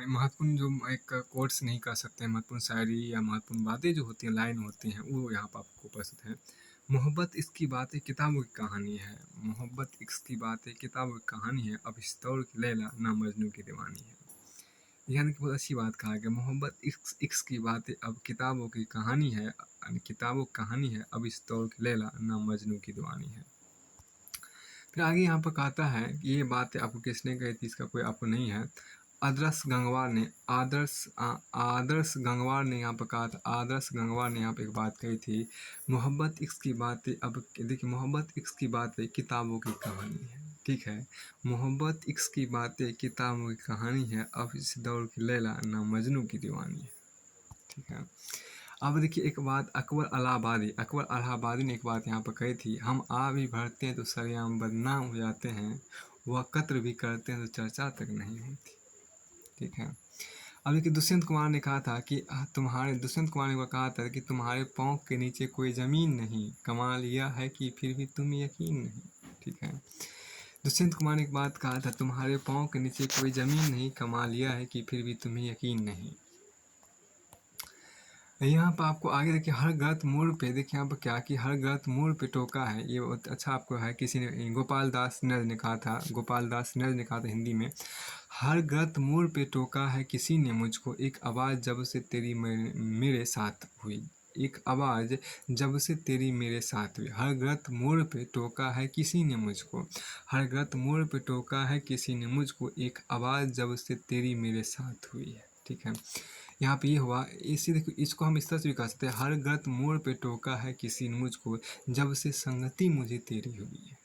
महत्वपूर्ण जो एक कोट्स नहीं कह सकते हैं, महत्वपूर्ण शायरी या महत्वपूर्ण बातें जो होती हैं, लाइन होती हैं, वो यहाँ पर आपको उपस्थित है। मोहब्बत इसकी बातें किताबों की कहानी है, मोहब्बत इसकी बातें किताबों की कहानी है, अब इस दौर की लैला ना मजनू की दीवानी है। यानी कि बहुत अच्छी बात कहा गया, मोहब्बत इश्क की बातें अब किताबों की कहानी है, किताबों की कहानी है, अब इस दौर की लैला ना मजनू की दीवानी है। फिर आगे यहाँ पर कहता है कि ये बात आपको किसने कही थी, इसका कोई आपको नहीं है। आदर्श गंगवार ने आदर्श गंगवार ने यहाँ पर कहा था, आदर्श गंगवार ने यहाँ पे एक बात कही थी, मोहब्बत इश्क की बातें अब देखिए, मोहब्बत इश्क की बातें किताबों की कहानी है। ठीक है, मोहब्बत इश्क की बातें किताबों की कहानी है, अब इस दौर की लैला ना मजनू की दीवानी है। ठीक है, अब देखिए एक बात अकबर इलाहाबादी ने एक बात यहाँ पर कही थी, हम आ भी भरते हैं तो सरेआम बदनाम हो जाते हैं, वह कत्ल भी करते हैं तो चर्चा तक नहीं होती। ठीक है, अब देखिए दुष्यंत कुमार ने कहा था कि दुष्यंत कुमार ने कहा था कि तुम्हारे पाँव के नीचे कोई ज़मीन नहीं, कमाल यह है कि फिर भी तुम यकीन नहीं। ठीक है, दुष्यंत कुमार ने एक बात कहा था, तुम्हारे पाँव के नीचे कोई ज़मीन नहीं, कमाल यह है कि फिर भी तुम्हें यकीन नहीं। यहाँ पर आपको आगे देखिए, हर गलत मोड़ पे देखिए यहाँ पर क्या कि हर गलत मोड़ पे टोका है, ये बहुत अच्छा आपको है। किसी ने गोपाल दास नर्ज ने कहा था, गोपाल दास नर्ज ने कहा था हिंदी में, हर गलत मोड़ पे टोका है किसी ने मुझको, एक आवाज़ जब से तेरी मेरे साथ हुई, एक आवाज़ जब से तेरी मेरे साथ हुई। हर गलत मोड़ पे टोका है किसी ने मुझको, हर गलत मोड़ पे टोका है किसी ने मुझको, एक आवाज़ जब से तेरी मेरे साथ हुई है। ठीक है, यहाँ पे ये हुआ, इसी देखो इसको हम इस तरह से भी कह सकते हैं, हर गलत मोड़ पे टोका है किसी ने मुझको, जब से संगति मुझे तेरी हुई है।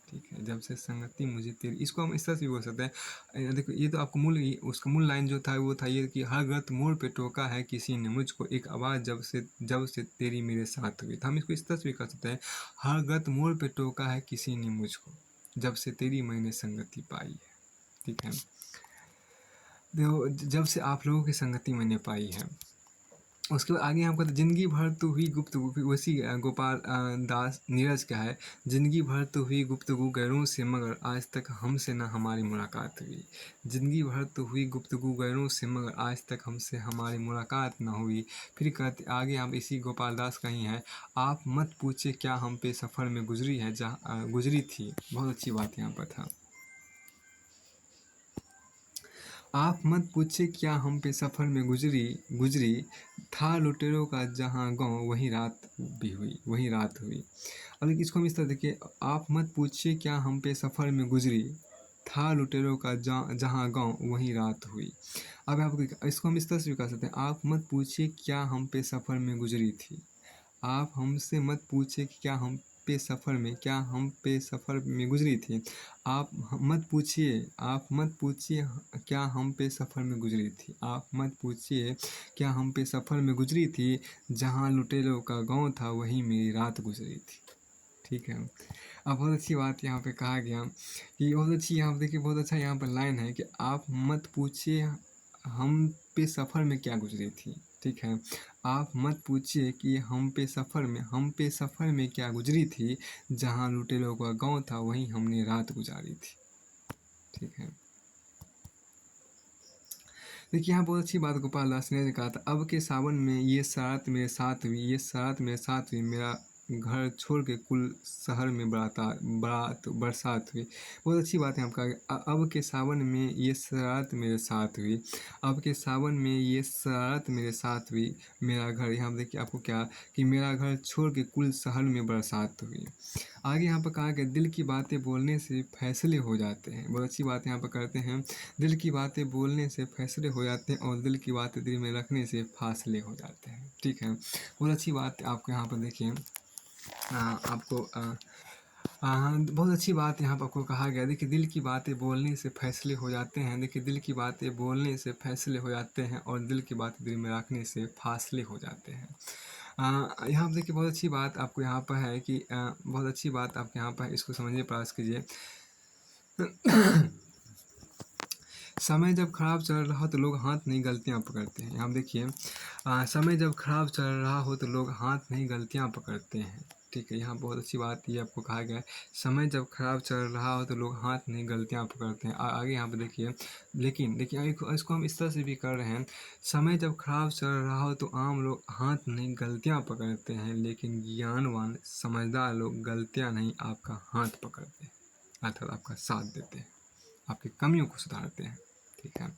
ठीक है, जब से संगति मुझे तेरी, इसको हम इस तरह से भी बोल सकते हैं। देखो ये तो आपको उसका मूल लाइन जो था वो था ये कि हर गलत मोड़ पे टोका है किसी ने मुझको, एक आवाज़ जब से तेरी मेरे साथ हुई। तो हम इसको इस तरह से भी कह सकते हैं, हर गलत मोड़ पे टोका है किसी ने मुझको, जब से तेरी मैंने संगति पाई है। ठीक है, देखो जब से आप लोगों की संगति मैंने पाई है। उसके बाद आगे हमको ज़िंदगी भर तो हुई गुफ्तगू, वैसी गोपाल दास नीरज का है, ज़िंदगी भर तो हुई गुफ्तगू गैरों से, मगर आज तक हमसे ना हमारी मुलाकात हुई। ज़िंदगी भर तो हुई गुफ्तगू गैरों से, मगर आज तक हमसे हमारी मुलाकात ना हुई। फिर कहते आगे हम इसी गोपाल दास का ही है, आप मत पूछे क्या हम पे सफ़र में गुजरी है, जहाँ गुजरी थी। बहुत अच्छी बात यहाँ पर था, आप मत पूछे क्या हम पे सफ़र में गुजरी था, लुटेरों का जहाँ गाँव वहीं रात भी हुई, वहीं रात हुई। अब इसको हम इस तरह देखिए, आप मत पूछिए क्या हम पे सफ़र में गुजरी था, लुटेरों का जहाँ गाँव वहीं रात हुई। अब आप इसको हम इस तरह से भी कह सकते हैं, आप मत पूछिए क्या हम पे सफ़र में गुजरी थी, आप हमसे मत पूछे कि क्या हम पे सफ़र में गुजरी थी। आप मत पूछिए क्या हम पे सफ़र में गुजरी थी, आप मत पूछिए क्या हम पे सफ़र में गुजरी थी, जहाँ लुटेरों का गाँव था वहीं मेरी रात गुजरी थी। ठीक है, अब बहुत अच्छी बात यहाँ पे कहा गया कि बहुत अच्छी, यहाँ पे देखिए बहुत अच्छा यहाँ पर लाइन है कि आप मत पूछिए हम पे सफ़र में क्या गुजरी थी। ठीक है, आप मत पूछिए कि हम पे सफ़र में क्या गुजरी थी, जहाँ लुटेरों का गाँव था वहीं हमने रात गुजारी थी। ठीक है, देखिए यहाँ बहुत अच्छी बात गोपाल दास ने कहा था, अब के सावन में ये शरारत मेरे साथ हुई, मेरा घर छोड़ के कुल शहर में बरसात हुई। बहुत अच्छी बात है आपका, अब के सावन में ये शरारत मेरे साथ हुई, अब के सावन में ये शरारत मेरे साथ हुई, मेरा घर, यहाँ देखिए आपको क्या कि मेरा घर छोड़ के कुल शहर में बरसात हुई। आगे यहाँ पर कहा गया, दिल की बातें बोलने से फैसले हो जाते हैं। बहुत अच्छी बात यहाँ पर करते हैं, दिल की बातें बोलने से फैसले हो जाते हैं, और दिल की बातें दिल में रखने से फासले हो जाते हैं। ठीक है, बहुत अच्छी बात आपको यहाँ पर देखिए, बहुत अच्छी बात यहाँ पर आपको कहा गया। देखिए दिल की बातें बोलने से फैसले हो जाते हैं, देखिए दिल की बातें बोलने से फैसले हो जाते हैं, और दिल की बातें दिल में रखने से फासले हो जाते हैं। यहाँ पर देखिए बहुत अच्छी बात आपको यहाँ पर है कि बहुत अच्छी बात आपके यहाँ पर है, इसको समझने का प्रयास कीजिए। समय जब खराब चल रहा हो तो लोग हाथ नहीं गलतियाँ पकड़ते हैं। यहाँ देखिए समय जब खराब चल रहा हो तो लोग हाथ नहीं गलतियाँ पकड़ते हैं। ठीक है, यहाँ बहुत अच्छी बात ये आपको कहा गया है, समय जब खराब चल रहा हो तो लोग हाथ नहीं गलतियाँ पकड़ते हैं। आगे यहाँ पे देखिए, लेकिन देखिए इसको हम इस तरह से भी कर रहे हैं, समय जब खराब चल रहा हो तो आम लोग हाथ नहीं गलतियाँ पकड़ते हैं, लेकिन ज्ञानवान समझदार लोग गलतियाँ नहीं आपका हाथ पकड़ते हैं, अर्थात आपका साथ देते हैं, आपकी कमियों को सुधारते हैं। ठीक है,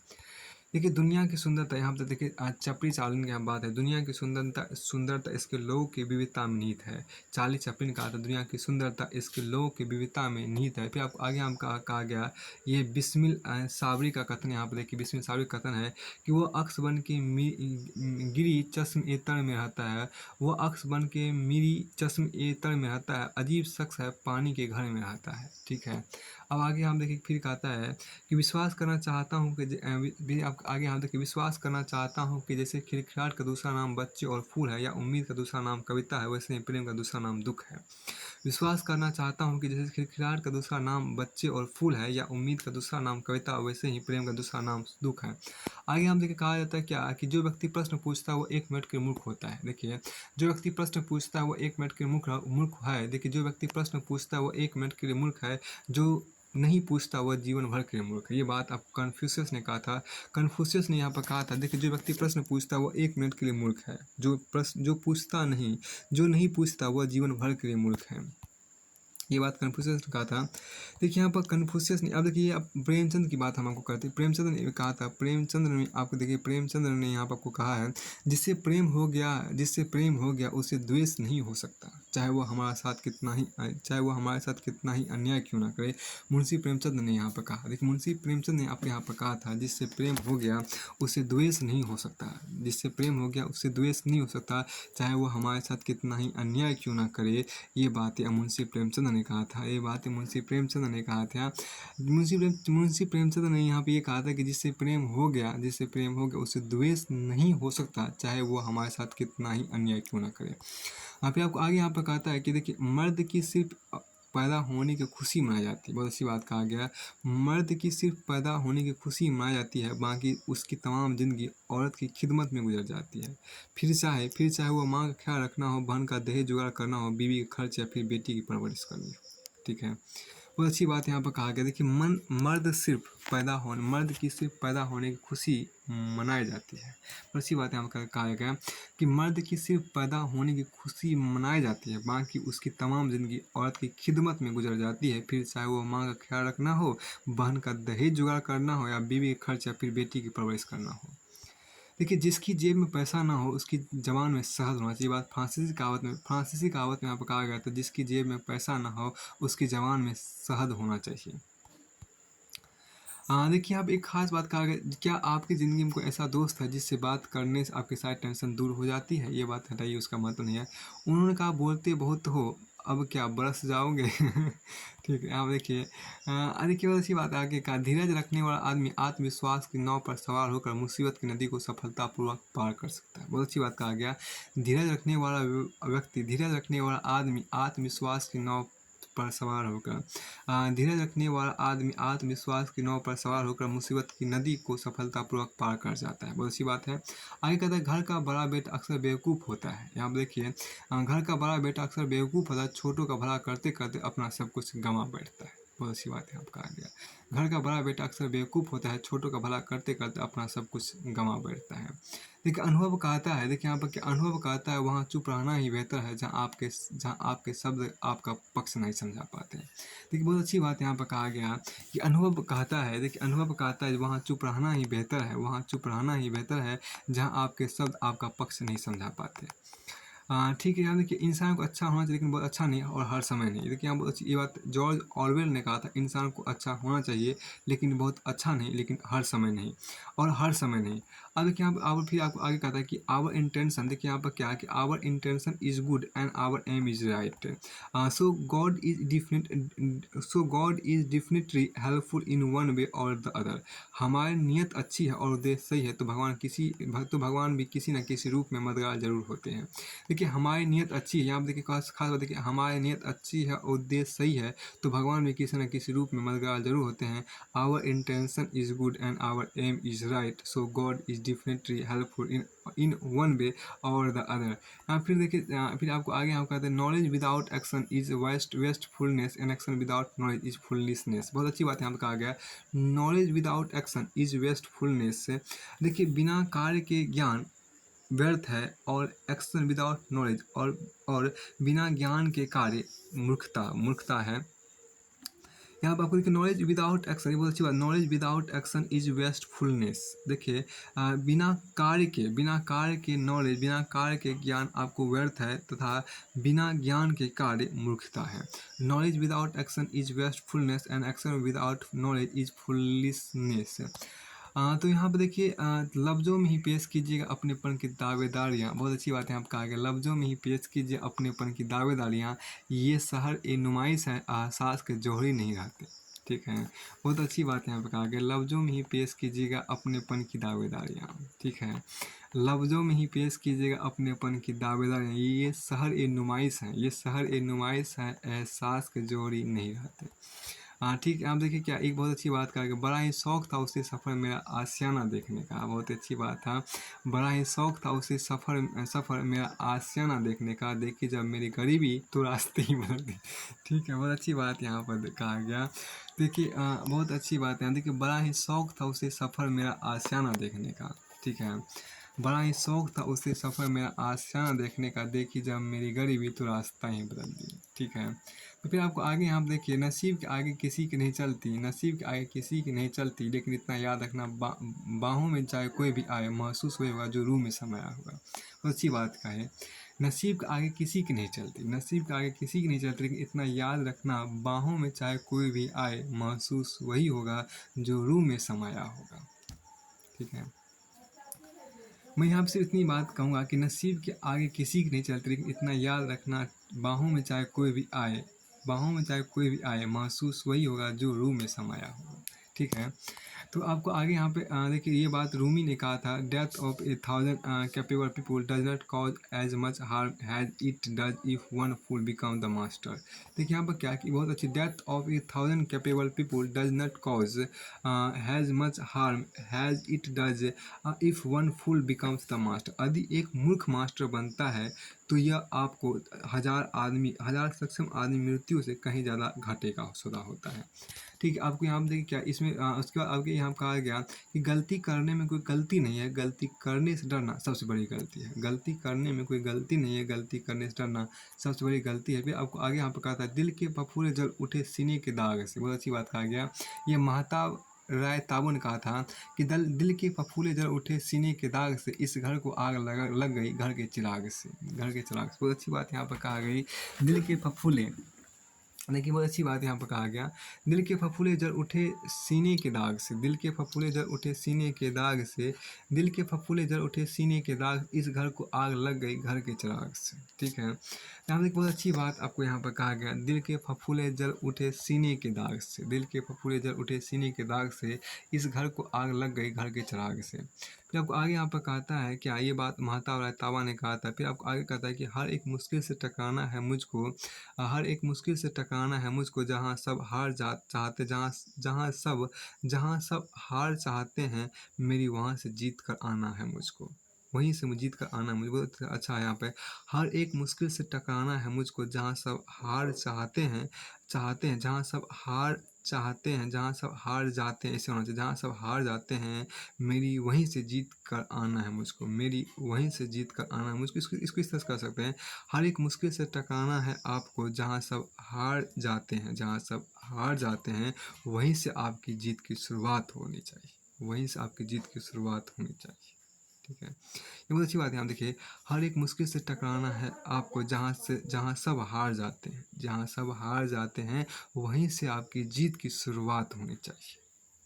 देखिए दुनिया की सुंदरता, यहाँ पे देखिए आज चपड़ी चार्ली की यहाँ बात है, दुनिया की सुंदरता सुंदरता इसके लोगों की विविधता में निहित है। चार्ली चैपलिन कहा था दुनिया की सुंदरता इसके लोगों की विविधता में निहित है। फिर आपको आगे हम कहा गया, ये बिस्मिल साबरी का कथन, यहाँ पर देखिए बिस्मिल साबरी का कथन है कि वो अक्स बन के गिरी चश्म एतर में रहता है, वो अक्स बन के मिरी चश्म एतर में रहता है, अजीब शख्स है पानी के घर में रहता है। ठीक है, अब आगे हम देखिए फिर कहता है कि विश्वास करना चाहता हूँ कि आप आगे यहाँ देखिए, विश्वास करना चाहता हूँ कि जैसे खिलखिलाहट का दूसरा नाम बच्चे और फूल है, या उम्मीद का दूसरा नाम कविता है, वैसे ही प्रेम का दूसरा नाम दुख है। विश्वास करना चाहता हूँ कि जैसे खिलखिलाहट का दूसरा नाम बच्चे और फूल है, या उम्मीद का दूसरा नाम कविता, वैसे ही प्रेम का दूसरा नाम दुख है। आगे हम देखिए कहा जाता है क्या कि जो व्यक्ति प्रश्न पूछता है वो 1 मिनट के मूर्ख होता है। देखिए जो व्यक्ति प्रश्न पूछता है वो 1 मिनट के मूर्ख है। देखिए जो व्यक्ति प्रश्न पूछता है वो 1 मिनट के लिए मूर्ख है, जो नहीं पूछता वह जीवन भर के लिए मूर्ख है। ये बात आप कन्फ्यूशियस ने कहा था, कन्फ्यूशियस ने यहाँ पर कहा था। देखिए जो व्यक्ति प्रश्न पूछता है वो 1 मिनट के लिए मूर्ख है, जो पूछता नहीं, जो नहीं पूछता वह जीवन भर के लिए मूर्ख है। ये बात कन्फ्यूशियस ने कहा था। देखिए यहाँ पर कन्फ्यूशियस ने, अब देखिए अब प्रेमचंद की बात हम आपको करते हैं। प्रेमचंद ने कहा था, प्रेमचंद ने आपको देखिए प्रेमचंद ने यहाँ पर आपको कहा है, जिससे प्रेम हो गया उससे द्वेष नहीं हो सकता, चाहे वो हमारे साथ कितना ही अन्याय क्यों ना करे। मुंशी प्रेमचंद ने यहाँ पर कहा। देखिए मुंशी प्रेमचंद ने आपको यहाँ पर कहा था, जिससे प्रेम हो गया उससे द्वेष नहीं हो सकता, जिससे प्रेम हो गया उससे द्वेष नहीं हो सकता, चाहे वो हमारे साथ कितना ही अन्याय क्यों ना करे। ये बातें मुंशी प्रेमचंद ने कहा था, ये बातें मुंशी प्रेमचंद ने कहा था। मुंशी प्रेमचंद ने यहाँ पे ये कहा था कि जिससे प्रेम हो गया उससे द्वेष नहीं हो सकता, चाहे वो हमारे साथ कितना ही अन्याय क्यों ना करे। यहाँ पे आपको आगे यहाँ पर कहता है कि देखिए मर्द की सिर्फ पैदा होने की खुशी मनाई जाती है। बहुत अच्छी बात कहा गया, मर्द की सिर्फ पैदा होने की खुशी मनाई जाती है, बाकी उसकी तमाम जिंदगी औरत की खिदमत में गुजर जाती है। फिर चाहे वो माँ का ख्याल रखना हो, बहन का दहेज जुगाड़ करना हो, बीवी का खर्च, या फिर बेटी की परवरिश करनी हो। ठीक है, बहुत अच्छी बात यहाँ पर कहा गया। देखिए मर्द की सिर्फ पैदा होने की खुशी मनाई जाती है। बहुत अच्छी बात यहाँ पर कहा गया कि मर्द की सिर्फ पैदा होने की खुशी मनाई जाती है, बाकी उसकी तमाम जिंदगी औरत की खिदमत में गुजर जाती है। फिर चाहे वो माँ का ख्याल रखना हो, बहन का दहेज जुगाड़ करना हो, या बीवी का खर्च, या फिर बेटी की परवरिश करना हो। देखिए जिसकी जेब में पैसा ना हो उसकी जबान में शहद होना चाहिए। बात फ्रांसीसी कहावत में यहाँ पर कहा गया था, जिसकी जेब में पैसा ना हो उसकी जबान में शहद होना चाहिए। देखिए आप एक खास बात कहा गया, क्या आपकी ज़िंदगी में कोई ऐसा दोस्त है जिससे बात करने से आपकी सारी टेंशन दूर हो जाती है। ये बात हटाइए, उसका मतलब नहीं है। उन्होंने कहा बोलते बहुत हो, अब क्या बरस जाओगे। ठीक है, आप देखिए देखिए बहुत अच्छी बात है। आगे कहा धीरज रखने वाला आदमी आत्मविश्वास की नाव पर सवार होकर मुसीबत की नदी को सफलतापूर्वक पार कर सकता है। बहुत अच्छी बात कहा गया, धीरज रखने वाला आदमी आत्मविश्वास की नाव पर सवार होकर धीरज रखने वाला आदमी आत्मविश्वास की नाव पर सवार होकर मुसीबत की नदी को सफलतापूर्वक पार कर जाता है। बहुत अच्छी बात है। आगे कहता है घर का बड़ा बेटा अक्सर बेवकूफ़ होता है। यहाँ देखिए घर का बड़ा बेटा अक्सर बेवकूफ़ होता है, छोटों का भला करते करते अपना सब कुछ गंवा बैठता है। बहुत अच्छी बात है, आपका कहा गया घर का बड़ा बेटा अक्सर बेवकूफ़ होता है, छोटों का भला करते करते अपना सब कुछ गंवा बैठता है। देखिए अनुभव कहता है, देखिए यहाँ पर क्या अनुभव कहता है, वहाँ चुप रहना ही बेहतर है जहाँ आपके शब्द आपका पक्ष नहीं समझा पाते। देखिए बहुत अच्छी बात यहाँ पर कहा गया कि अनुभव कहता है, देखिए अनुभव कहता है वहाँ चुप रहना ही बेहतर है जहाँ आपके शब्द आपका पक्ष नहीं समझा पाते। ठीक है, यहाँ देखिए इंसान को अच्छा होना चाहिए लेकिन बहुत अच्छा नहीं और हर समय नहीं। देखिए यहाँ बहुत अच्छी ये बात जॉर्ज ऑरवेल ने कहा था, इंसान को अच्छा होना चाहिए लेकिन बहुत अच्छा नहीं, लेकिन हर समय नहीं और हर समय नहीं। अब देखिए यहाँ फिर आपको आगे कहता है कि आवर इंटेंशन, देखिए यहाँ पर क्या है कि our intention is good and our aim is right, God is definitely helpful in one way और द अदर। हमारी नीयत अच्छी है और उद्देश्य सही है तो भगवान भी किसी न किसी रूप में मददगार जरूर होते हैं। देखिए हमारी नीयत अच्छी है, यहाँ पर देखिए खास खास बात देखिए, हमारी नीयत अच्छी है, उद्देश्य सही है तो भगवान भी किसी न किसी रूप में मददगार जरूर होते हैं। Our intention is good and our aim is right, so God is definitely helpful in one way और द अदर। फिर देखिए फिर आपको आगे हम कहते हैं knowledge without action is wastefulness and action without knowledge is foolishness. बहुत अच्छी बात यहाँ पर कहा गया, knowledge without action is wastefulness. देखिए बिना कार्य के ज्ञान व्यर्थ है, और एक्शन विदाउट नॉलेज और बिना ज्ञान के कार्य मूर्खता है। यहाँ पर आपको देखिए नॉलेज विदाउट एक्शन, ये बहुत अच्छी बात, knowledge without action is wastefulness. देखिए बिना कार्य के नॉलेज, बिना कार्य के ज्ञान आपको व्यर्थ है, तथा बिना ज्ञान के कार्य मूर्खता है। Knowledge without action is wastefulness and action without knowledge is foolishness. तो यहाँ पर देखिए लफ्ज़ों में ही पेश कीजिएगा अपनेपन की दावेदारियाँ। बहुत अच्छी बात है, यहाँ पर कहा गया लफ्ज़ों में ही पेश कीजिए अपनेपन की दावेदारियाँ, ये शहर ए नुमाइश है, एहसास के जौहरी नहीं रहते। ठीक है, बहुत अच्छी बात है यहाँ पे कहा गया, लफ्ज़ों में ही पेश कीजिएगा अपनेपन की दावेदारियाँ। ठीक है, लफ्ज़ों में ही पेश कीजिएगा अपनेपन की दावेदारियाँ, ये शहर ए नुमाइश है, ये शहर ए नुमाइश है, एहसास के जौहरी नहीं रहते। ठीक है, आप देखिए क्या एक बहुत अच्छी बात कहा, बड़ा ही शौक था उसे सफ़र मेरा आशियाना देखने का। बहुत अच्छी बात था, बड़ा ही शौक था उसे सफ़र मेरा आशियाना देखने का, देखिए जब मेरी गरीबी तो रास्ते ही बदल दी। ठीक है, बहुत अच्छी बात यहाँ पर कहा गया। देखिए बहुत अच्छी बात है, देखिए बड़ा ही शौक था उसे सफ़र मेरा आशियाना देखने का। ठीक है, बड़ा ही शौक था उसे सफ़र मेरा आशियाना देखने का, देखी जब मेरी गरीबी तो रास्ता ही बदल दी। ठीक है, तो फिर आपको आगे यहाँ देखिए, नसीब के आगे किसी की नहीं चलती, नसीब के आगे किसी की नहीं चलती, लेकिन इतना याद रखना बाहों में चाहे कोई भी आए, महसूस होगा जो रूह में समाया होगा। तो अच्छी बात का है, नसीब के आगे किसी की नहीं चलती, नसीब के आगे किसी की नहीं चलती, लेकिन इतना याद रखना बाहों में चाहे कोई भी आए, महसूस वही होगा जो रूह में समाया होगा। ठीक है, मैं यहाँ से इतनी बात कहूँगा कि नसीब के आगे किसी की नहीं चलती, लेकिन इतना याद रखना बाहों में चाहे कोई भी आए, बाहों में चाहे कोई भी आए, महसूस वही होगा जो रूह में समाया होगा। ठीक है, तो आपको आगे यहाँ पे देखिए ये बात रूमी ने कहा था, death of 1,000 capable people does not cause as much harm has it does if one fool become the master. देखिए यहाँ पर क्या कि बहुत अच्छी, death of 1,000 capable people does not cause has much harm has it does if one fool becomes the master. यदि एक मूर्ख मास्टर बनता है तो यह आपको हजार सक्षम आदमी मृत्यु से कहीं ज़्यादा घाटे का सौदा होता है। ठीक है, आपको यहाँ देखिए क्या इसमें उसके बाद आपके यहाँ कहा गया कि गलती करने में कोई गलती नहीं है, गलती करने से डरना सबसे बड़ी गलती है। गलती करने में कोई गलती नहीं है, गलती करने से डरना सबसे बड़ी गलती है। फिर आपको आगे यहाँ पर कहा था, दिल के फफूले जल उठे सीने के दाग से। बहुत अच्छी बात कहा गया, ये महताब राय ताबो ने कहा था कि दिल के फफूले जल उठे सीने के दाग से, इस घर को आग लग गई घर के चिराग से, घर के चिराग से। बहुत अच्छी बात यहाँ पर कहा गई, दिल के फफूले, देखिए बहुत अच्छी बात यहाँ पर कहा गया, दिल के फफूले जल उठे सीने के दाग से, दिल के फफूले जल उठे सीने के दाग से, दिल के फफूले जल उठे सीने के दाग, इस घर को आग लग गई घर के चिराग से। ठीक है, यहाँ पर बहुत अच्छी बात आपको यहाँ पर कहा गया, दिल के फफूले जल उठे सीने के दाग से, दिल के फफूले जल उठे सीने के दाग से, इस घर को आग लग गई घर के चिराग से। फिर आपको आगे यहाँ पर कहता है क्या, ये बात महताब राय ताबा ने कहा था। फिर आपको आगे कहता है कि हर एक मुश्किल से टकराना है मुझको, हर एक मुश्किल से टकराना है मुझको, जहाँ सब हार चाहते, जहाँ सब हार चाहते हैं, मेरी वहाँ से जीत कर आना है मुझको, वहीं से जीत कर आना मुझे। बहुत अच्छा है यहाँ पे, हर एक मुश्किल से टकराना है मुझको, जहाँ सब हार चाहते हैं, जहाँ सब हार चाहते हैं, जहाँ सब हार जाते हैं, ऐसे होना चाहिए, जहाँ सब हार जाते हैं, मेरी वहीं से जीत कर आना है मुझको, मेरी वहीं से जीत कर आना है मुझको। इसको इस तरह से कर सकते हैं, हर एक मुश्किल से टकराना है आपको, जहाँ सब हार जाते हैं, जहाँ सब हार जाते हैं, वहीं से आपकी जीत की शुरुआत होनी चाहिए, वहीं से आपकी जीत की शुरुआत होनी चाहिए। ठीक है, ये बहुत अच्छी बात है। आप देखिए, हर एक मुश्किल से टकराना है आपको, जहाँ सब हार जाते हैं, जहाँ सब हार जाते हैं, वहीं से आपकी जीत की शुरुआत होनी चाहिए।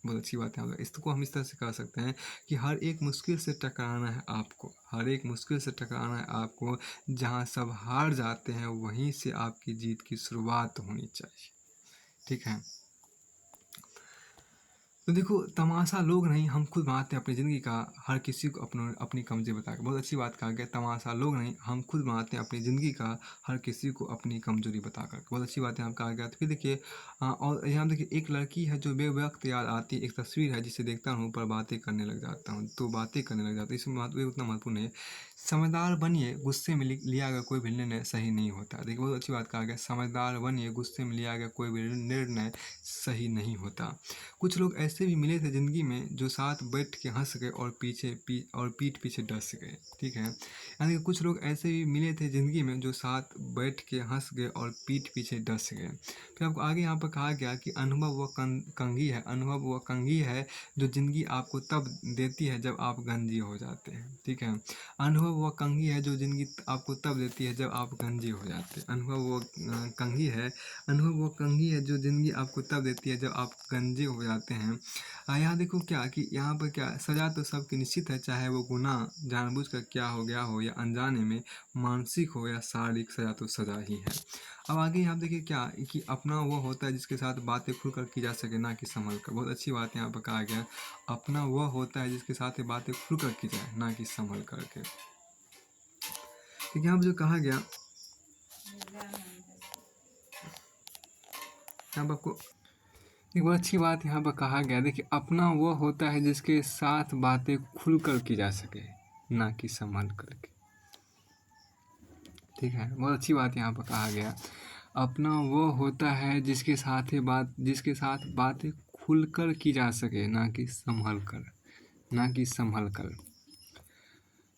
बहुत अच्छी बात है। इसको हम इस तरह से कर सकते हैं कि हर एक मुश्किल से टकराना है आपको, हर एक मुश्किल से टकराना है आपको, जहाँ सब हार जाते हैं, वहीं से आपकी जीत की शुरुआत होनी चाहिए। ठीक है, तो देखो, तमाशा लोग नहीं, हम खुद बनाते हैं अपनी ज़िंदगी का, हर किसी को अपनी कमज़ोरी बताकर। बहुत अच्छी बात कहा गया, तमाशा लोग नहीं, हम खुद बनाते हैं अपनी ज़िंदगी का, हर किसी को अपनी कमज़ोरी बताकर। बहुत अच्छी बात यहाँ कहा गया। तो फिर देखिए, और यहाँ देखिए, एक लड़की है जो बेवक्त याद आती, एक तस्वीर है जिसे देखता हूँ पर बातें करने लग जाता हूँ, तो बातें करने लग जाता हूँ। इसमें महत्व उतना महत्वपूर्ण है। समझदार बनिए, गुस्से में लिया गया कोई भी निर्णय सही नहीं होता। देखिए, बहुत अच्छी बात कहा गया, समझदार बनिए, गुस्से में लिया गया कोई भी निर्णय सही नहीं होता। कुछ लोग ऐसे भी मिले थे ज़िंदगी में जो साथ बैठ के हंस गए और पीठ पीछे डस गए। ठीक है, यानी कि कुछ लोग ऐसे भी मिले थे ज़िंदगी में जो साथ बैठ के हंस गए और पीठ पीछे डस गए। फिर आपको आगे यहाँ पर कहा गया कि अनुभव वह कंघी है, अनुभव वह कंघी है जो ज़िंदगी आपको तब देती है जब आप गंजे हो जाते हैं। ठीक है, अनुभव वह कंघी है जो ज़िंदगी आपको तब देती है जब आप गंजे हो जाते हैं। अनुभव वह कंघी है, अनुभव वो कंघी है जो ज़िंदगी आपको तब देती है जब आप गंजे हो जाते हैं। यहाँ देखो क्या कि यहाँ पर क्या, सज़ा तो सबकी निश्चित है, चाहे वो गुनाह जानबूझकर क्या हो गया हो या अनजाने में, मानसिक हो या शारीरिक, सज़ा तो सज़ा ही है। अब आगे यहाँ देखिए क्या कि अपना वो होता है जिसके साथ बातें खुलकर की जा सके, ना कि संभल कर। बहुत अच्छी बात यहाँ पर कहा गया, अपना वह होता है जिसके साथ बातें खुलकर की जाए, ना कि संभल करके। ठीक है, यहाँ पर जो कहा गया, यहाँ पर आपको एक बहुत अच्छी बात यहाँ पर कहा गया, देखिए, अपना वो होता है जिसके साथ बातें खुलकर की जा सके, ना कि संभल करके। ठीक है, बहुत अच्छी बात यहाँ पर कहा गया, अपना वो होता है जिसके साथ बातें खुलकर की जा सके, ना कि संभल कर।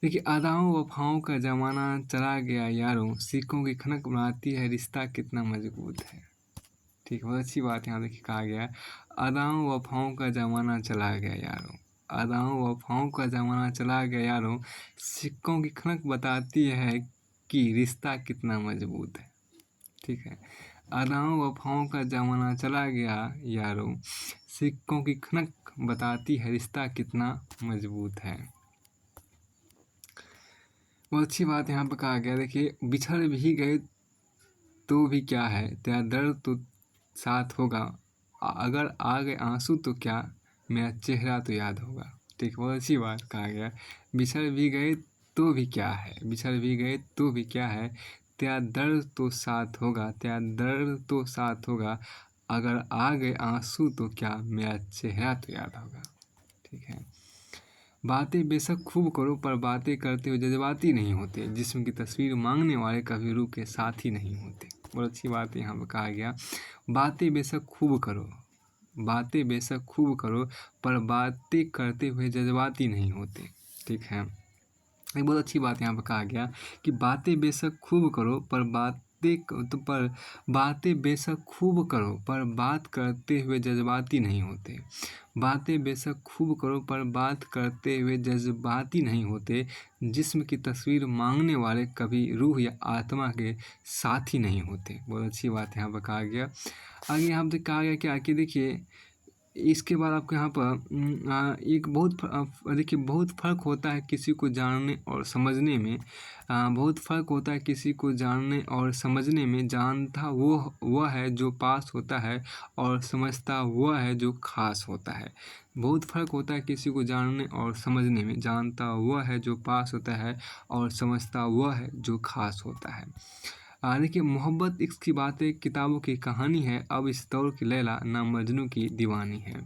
देखिए, अदाओं वफाओं का ज़माना चला गया यारों, सिक्कों की खनक बनाती है रिश्ता कितना मजबूत है। ठीक है, बहुत अच्छी बात यहाँ देखिए कहा गया है, अदाओं वफाओं का ज़माना चला गया यारों, अदाओं वफाओं का ज़माना चला गया यारों, सिक्कों की खनक बताती है कि रिश्ता कितना मजबूत है। ठीक है, अदाओं वफाओं का ज़माना चला गया यारों, सिक्कों की खनक बताती है रिश्ता कितना मजबूत है। बहुत अच्छी बात यहाँ पर कहा गया, देखिए, बिछड़ भी गए तो भी क्या है, तेरा दर्द तो साथ होगा, अगर आ गए आंसू तो क्या, मेरा चेहरा तो याद होगा। ठीक, बहुत अच्छी बात कहा गया, बिछड़ भी गए तो भी क्या है, बिछड़ भी गए तो भी क्या है, तेरा दर्द तो साथ होगा, तेरा दर्द तो साथ होगा, अगर आ गए आंसू तो क्या, मेरा चेहरा तो याद होगा। ठीक है, बातें बेशक खूब करो पर बातें करते हुए जज्बाती नहीं होते, जिस्म की तस्वीर मांगने वाले कभी रूह के साथ ही नहीं होते। बहुत अच्छी बात यहाँ पर कहा गया, बातें बेशक खूब करो, बातें बेशक खूब करो पर बातें करते हुए जज्बाती नहीं होते। ठीक है, एक बहुत अच्छी बात यहाँ पर कहा गया कि बातें बेशक खूब करो पर बातें बेशक खूब करो पर बात करते हुए जज्बाती नहीं होते, बातें बेशक खूब करो पर बात करते हुए जज्बाती नहीं होते, जिस्म की तस्वीर मांगने वाले कभी रूह या आत्मा के साथी नहीं होते। बहुत अच्छी बात यहाँ पर कहा गया। आगे यहाँ पर कहा गया कि देखिए, इसके बाद आपको यहाँ पर एक देखिए, बहुत फ़र्क होता है किसी को जानने और समझने में, बहुत फ़र्क होता है किसी को जानने और समझने में, जानता वह है जो पास होता है और समझता वह है जो खास होता है। बहुत फ़र्क होता है किसी को जानने और समझने में, जानता वह है जो पास होता है और समझता वह है जो खास होता है। देखिए, मोहब्बत इश्क की बातें किताबों की कहानी है, अब इस दौर की लैला ना मजनू की दीवानी है।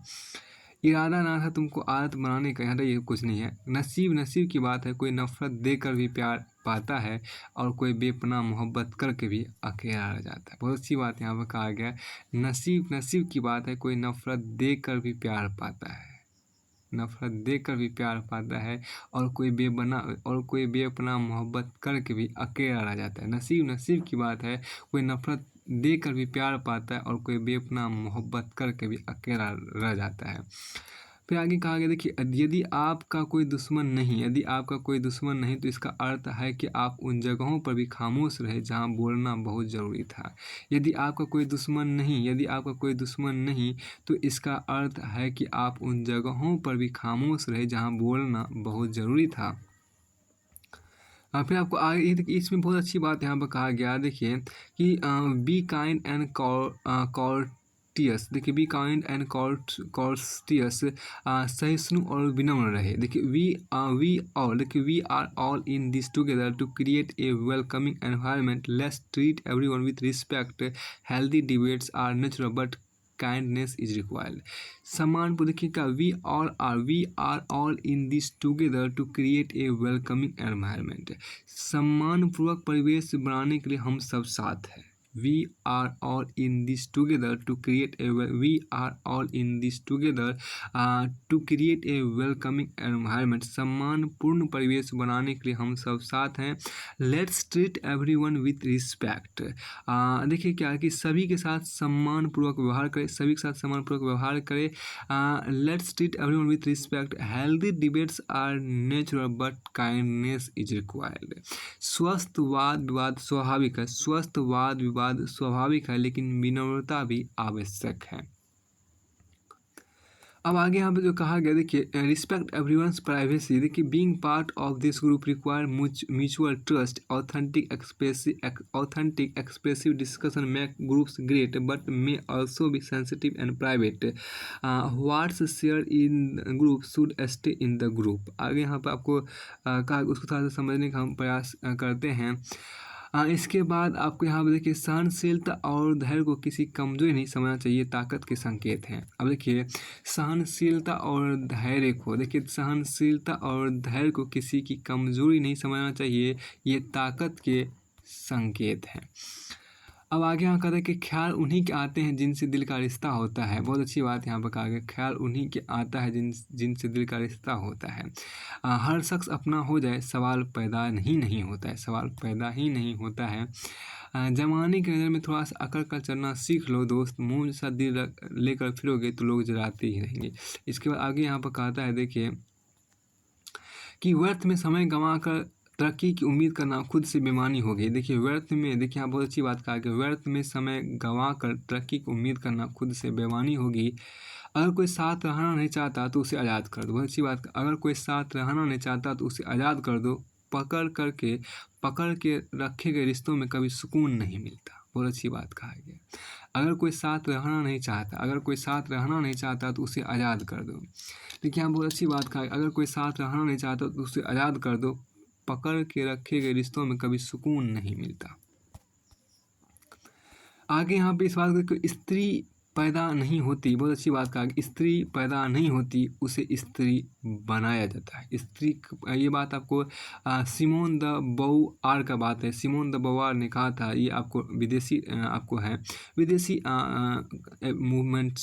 इरादा ना था तुमको आदत बनाने का, यहाँ ये कुछ नहीं है, नसीब की बात है, कोई नफ़रत देकर भी प्यार पाता है और कोई बेपनाह मोहब्बत करके भी अकेला रह जाता है। बहुत अच्छी बात यहाँ पर कहा गया, नसीब की बात है, कोई नफ़रत देकर भी प्यार पाता है, नफ़रत देकर भी प्यार पाता है और कोई बेपनाह मोहब्बत करके भी अकेला रह जाता है। नसीब की बात है, कोई नफ़रत देकर भी प्यार पाता है और कोई बेपनाह मोहब्बत करके भी अकेला रह जाता है। फिर आगे कहा गया, देखिए, यदि आपका कोई दुश्मन नहीं तो इसका अर्थ है कि आप उन जगहों पर भी खामोश रहे जहाँ बोलना बहुत ज़रूरी था। यदि आपका कोई दुश्मन नहीं तो इसका अर्थ है कि आप उन जगहों पर भी खामोश रहे जहाँ बोलना बहुत ज़रूरी था। फिर आपको आगे इसमें बहुत अच्छी बात यहाँ पर कहा गया, देखिए कि बी काइंड एंड कॉर्टियस, देखिए बी काइंड एंड कॉर्टियस, सहिष्णु और विनम्र रहे। देखिए वी ऑल, देखिए we are all in this together to create a welcoming environment, let's treat everyone with respect, healthy debates are natural but kindness is required. सम्मान को देखिए क्या, we are all in this together to create a welcoming environment, सम्मानपूर्वक परिवेश बनाने के लिए हम सब साथ हैं। We are all in this together to create a we are all in this together to create a welcoming environment, सम्मानपूर्ण परिवेश बनाने के लिए हम सब साथ हैं। Let's treat everyone with respect, देखिए क्या है कि सभी के साथ सम्मानपूर्वक व्यवहार करें, सभी के साथ सम्मानपूर्वक व्यवहार करें। Let's treat everyone with respect, healthy debates are natural but kindness is required. स्वस्थ वाद विवाद स्वाभाविक है, स्वस्थ वाद विवाद स्वाभाविक है, लेकिन विनम्रता भी आवश्यक है। अब आगे यहाँ पे जो कहा गया, देखिए रिस्पेक्ट एवरीवन्स प्राइवेसी, देखिए being part of this group require mutual trust, authentic expressive discussion make groups great but may also be sensitive and private, what's share in group should stay in the group. आगे यहाँ पे आपको कहा, उसको थोड़ा सा समझने का हम प्रयास करते हैं। इसके बाद आपको यहाँ पे देखिए सहनशीलता और धैर्य को किसी कमजोरी नहीं समझना चाहिए, ताकत के संकेत हैं। अब देखिए सहनशीलता और धैर्य को, देखिए सहनशीलता और धैर्य को किसी की कमजोरी नहीं समझना चाहिए, ये ताकत के संकेत हैं। अब आगे यहाँ कहते हैं कि ख्याल उन्हीं के आते हैं जिनसे दिल का रिश्ता होता है, बहुत अच्छी बात यहाँ पर कहा गया, ख्याल उन्हीं के आता है जिनसे दिल का रिश्ता होता है। हर शख्स अपना हो जाए, सवाल पैदा नहीं होता है, सवाल पैदा ही नहीं होता है। जमाने की नज़र में थोड़ा सा अकड़ कर चलना सीख लो दोस्त, मुँह जैसा दिल लेकर फिरोगे तो लोग जलाते ही रहेंगे। इसके बाद आगे यहाँ पर कहता है, देखिए कि व्यर्थ में समय गंवा कर तरक्की की उम्मीद करना खुद से बेईमानी होगी। देखिए व्यर्थ में, देखिए यहाँ बहुत अच्छी बात कहा कि व्यर्थ में समय गंवा कर तरक्की की उम्मीद करना खुद से बेईमानी होगी। अगर कोई साथ रहना नहीं चाहता तो उसे आज़ाद कर दो, बहुत अच्छी बात, अगर कोई साथ रहना नहीं चाहता तो उसे आज़ाद कर दो, पकड़ के रखे गए रिश्तों में कभी सुकून नहीं मिलता, बहुत अच्छी बात कहा गया। अगर कोई साथ रहना नहीं चाहता तो उसे आज़ाद कर दो। देखिए यहाँ बहुत अच्छी बात कहा, अगर कोई साथ रहना नहीं चाहता तो उसे आज़ाद कर दो, पकड़ के रखे गए रिश्तों में कभी सुकून नहीं मिलता। आगे यहाँ पे इस बात को, स्त्री पैदा नहीं होती, बहुत अच्छी बात कहा, स्त्री पैदा नहीं होती, उसे स्त्री बनाया जाता है। स्त्री, ये बात आपको सिमोन द बोवार का बात है, सिमोन द बोवार ने कहा था, ये आपको विदेशी आपको है, विदेशी मूवमेंट,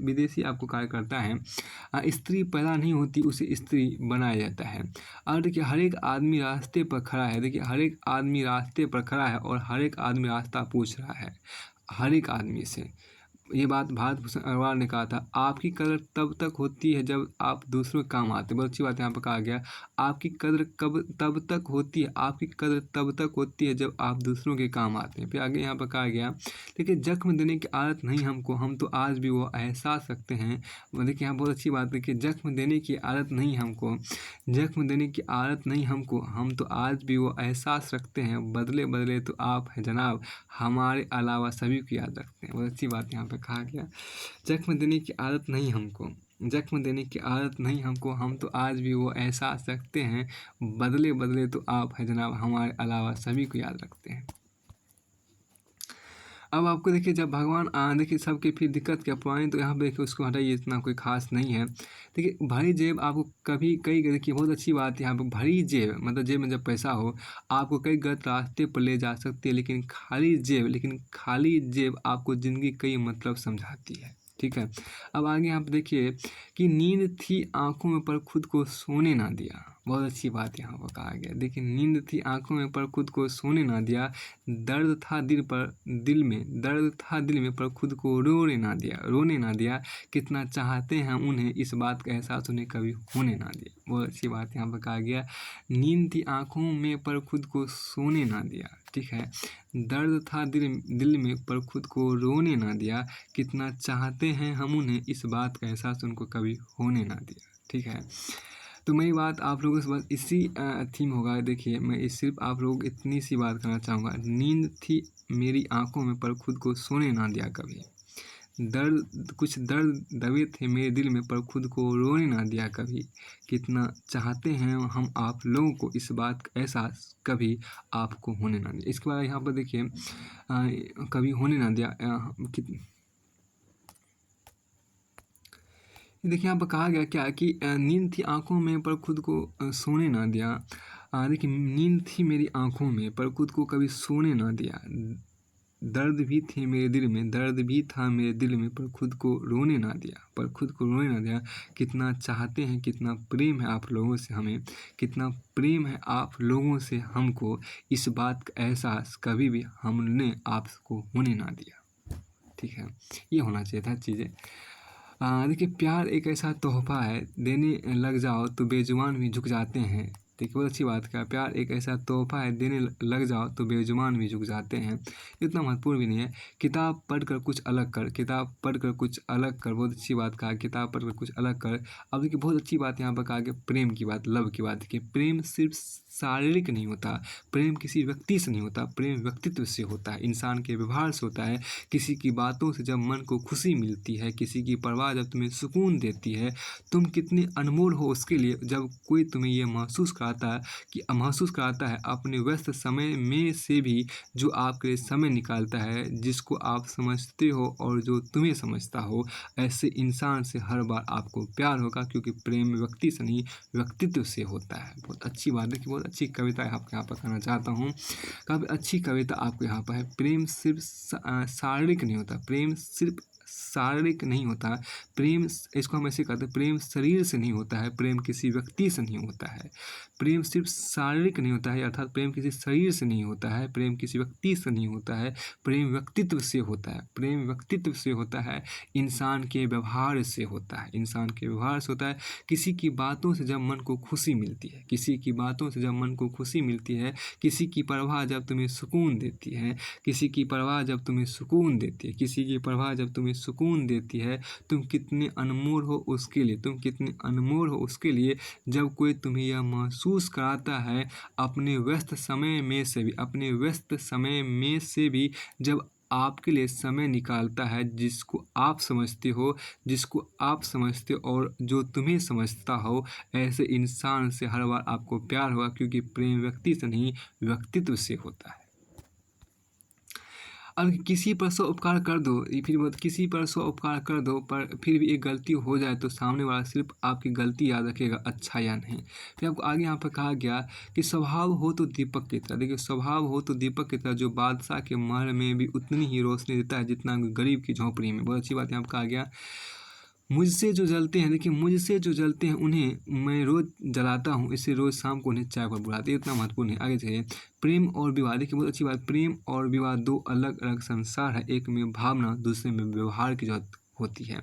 विदेशी आपको कार्य करता है। स्त्री पैदा नहीं होती, उसे स्त्री बनाया जाता है। और देखिए हर एक आदमी रास्ते पर खड़ा है, देखिए हर एक आदमी रास्ते पर खड़ा है और हर एक आदमी रास्ता पूछ रहा है, हर एक आदमी से। ये बात भारत भूषण अग्रवाल ने कहा था। आपकी कदर तब तक होती है जब आप दूसरों के काम आते हैं, बहुत अच्छी बात यहाँ पर कहा गया, आपकी कदर तब तक होती है, आपकी कदर तब तक होती है जब आप दूसरों के काम आते हैं। फिर आगे यहाँ पर कहा गया, देखिए जख्म देने की आदत नहीं हमको, हम तो आज भी वो एहसास रखते हैं। देखिए यहाँ बहुत अच्छी बात, देखिए जख्म देने की आदत नहीं हमको, जख्म देने की आदत नहीं हमको, हम तो आज भी वो एहसास रखते हैं, बदले बदले तो आप हैं जनाब, हमारे अलावा सभी को याद रखते हैं। बहुत अच्छी बात यहाँ पे कहा गया, जख्म देने की आदत नहीं हमको, जख्म देने की आदत नहीं हमको, हम तो आज भी वो एहसास रखते हैं, बदले बदले तो आप हैं जनाब, हमारे अलावा सभी को याद रखते हैं। अब आपको देखिए जब भगवान देखिए सबके फिर दिक्कत क्या पुरानी, तो यहाँ पे देखिए उसको हटाइए, इतना कोई खास नहीं है। देखिए भरी जेब आपको कभी कई, देखिए बहुत अच्छी बात है यहाँ पे, भरी जेब मतलब जेब में जब पैसा हो आपको कई गलत रास्ते पर ले जा सकती है, लेकिन खाली जेब आपको ज़िंदगी कई मतलब समझाती है, ठीक है। अब आगे आप देखिए कि नींद थी आँखों में पर खुद को सोने ना दिया, बहुत अच्छी बात यहाँ पर कहा गया। देखिए नींद थी आँखों में पर खुद को सोने ना दिया, दर्द था दिल में पर खुद को रोने ना दिया, कितना चाहते हैं उन्हें इस बात का एहसास उन्हें कभी होने ना दिया। बहुत अच्छी बात यहाँ पर कहा गया, नींद थी आँखों में पर खुद को सोने ना दिया, ठीक है। दर्द था दिल में पर खुद को रोने ना दिया, कितना चाहते हैं हम उन्हें इस बात का एहसास उनको कभी होने ना दिया, ठीक है। तो मेरी बात आप लोगों से बस इसी थीम होगा। देखिए मैं सिर्फ आप लोग इतनी सी बात करना चाहूँगा, नींद थी मेरी आंखों में पर खुद को सोने ना दिया कभी, दर्द दबे थे मेरे दिल में पर खुद को रोने ना दिया कभी। कितना चाहते हैं हम आप लोगों को, इस बात का एहसास कभी आपको होने ना दिया। इसके बाद यहाँ पर देखिए कभी होने ना दिया। देखिए यहाँ पर कहा गया क्या कि नींद थी आंखों में पर खुद को सोने ना दिया। देखिए नींद थी मेरी आंखों में पर खुद को कभी सोने ना दिया। दर्द भी थे मेरे दिल में, दर्द भी था मेरे दिल में पर खुद को रोने ना दिया, पर खुद को रोने ना दिया। कितना चाहते हैं, कितना प्रेम है आप लोगों से हमें, कितना प्रेम है आप लोगों से हमको, इस बात का एहसास कभी भी हमने आपको होने ना दिया। ठीक है, ये होना चाहिए था चीज़ें। देखिए प्यार एक ऐसा तोहफा है, देने लग जाओ तो बेजुबान भी झुक जाते हैं। देखिए बहुत अच्छी बात का, प्यार एक ऐसा तोहफा है, देने लग जाओ तो बेजुबान भी झुक जाते हैं। इतना महत्वपूर्ण भी नहीं है। किताब पढ़कर कुछ अलग कर, किताब पढ़कर कुछ अलग कर, बहुत अच्छी बात कहा, किताब पढ़कर कुछ अलग कर। अब देखिए बहुत अच्छी बात यहाँ पर कहा कि प्रेम की बात, लव की बात। देखिए प्रेम सिर्फ शारीरिक नहीं होता, प्रेम किसी व्यक्ति से नहीं होता, प्रेम व्यक्तित्व से होता है, इंसान के व्यवहार से होता है। किसी की बातों से जब मन को खुशी मिलती है, किसी की परवाह जब तुम्हें सुकून देती है, तुम कितने अनमोल हो उसके लिए। जब कोई तुम्हें ये महसूस कराता है अपने व्यस्त समय में से भी, जो आपके लिए समय निकालता है, जिसको आप समझते हो और जो तुम्हें समझता हो, ऐसे इंसान से हर बार आपको प्यार होगा, क्योंकि प्रेम व्यक्ति से नहीं व्यक्तित्व से होता है। बहुत अच्छी बात है कि बहुत अच्छी कविता आपको यहाँ पर कहना चाहता हूँ। काफ़ी अच्छी कविता आपको यहाँ पर है। प्रेम सिर्फ शारीरिक नहीं होता, प्रेम सिर्फ शारीरिक नहीं होता, प्रेम इसको हम ऐसे कहते हैं, प्रेम शरीर से नहीं होता है, प्रेम किसी व्यक्ति से नहीं होता है। प्रेम सिर्फ शारीरिक नहीं होता है, अर्थात प्रेम किसी शरीर से नहीं होता है, प्रेम किसी व्यक्ति से नहीं होता है, प्रेम व्यक्तित्व से होता है। प्रेम व्यक्तित्व से होता है, इंसान के व्यवहार से होता है, इंसान के व्यवहार से होता है। किसी की बातों से जब मन को खुशी मिलती है, किसी की बातों से जब मन को खुशी मिलती है, किसी की परवाह जब तुम्हें सुकून देती है, किसी की परवाह जब तुम्हें सुकून देती है, किसी की परवाह जब तुम्हें सुकून देती है, तुम कितने अनमोल हो उसके लिए, तुम कितने अनमोल हो उसके लिए। जब कोई तुम्हें यह महसूस कराता है अपने व्यस्त समय में से भी, अपने व्यस्त समय में से भी जब आपके लिए समय निकालता है, जिसको आप समझते हो, जिसको आप समझते हो और जो तुम्हें समझता हो, ऐसे इंसान से हर बार आपको प्यार होगा, क्योंकि प्रेम व्यक्ति से नहीं व्यक्तित्व से होता है। अब किसी पर 100 उपकार कर दो, फिर किसी पर 100 उपकार कर दो पर फिर भी एक गलती हो जाए तो सामने वाला सिर्फ आपकी गलती याद रखेगा, अच्छा या नहीं। फिर आपको आगे यहाँ पर कहा गया कि स्वभाव हो तो दीपक की तरह। देखिए स्वभाव हो तो दीपक की तरह, जो बादशाह के महल में भी उतनी ही रोशनी देता है जितना गरीब की झोंपड़ी में। बहुत अच्छी बात यहाँ पर कहा गया। मुझसे जो जलते हैं, देखिए मुझसे जो जलते हैं उन्हें मैं रोज़ जलाता हूँ, इससे रोज़ शाम को उन्हें चाय पर बुलाते हैं। इतना महत्वपूर्ण है। आगे चलिए, प्रेम और विवाह। देखिए बहुत अच्छी बात, प्रेम और विवाह दो अलग अलग संसार है, एक में भावना, दूसरे में व्यवहार की जरूरत होती है।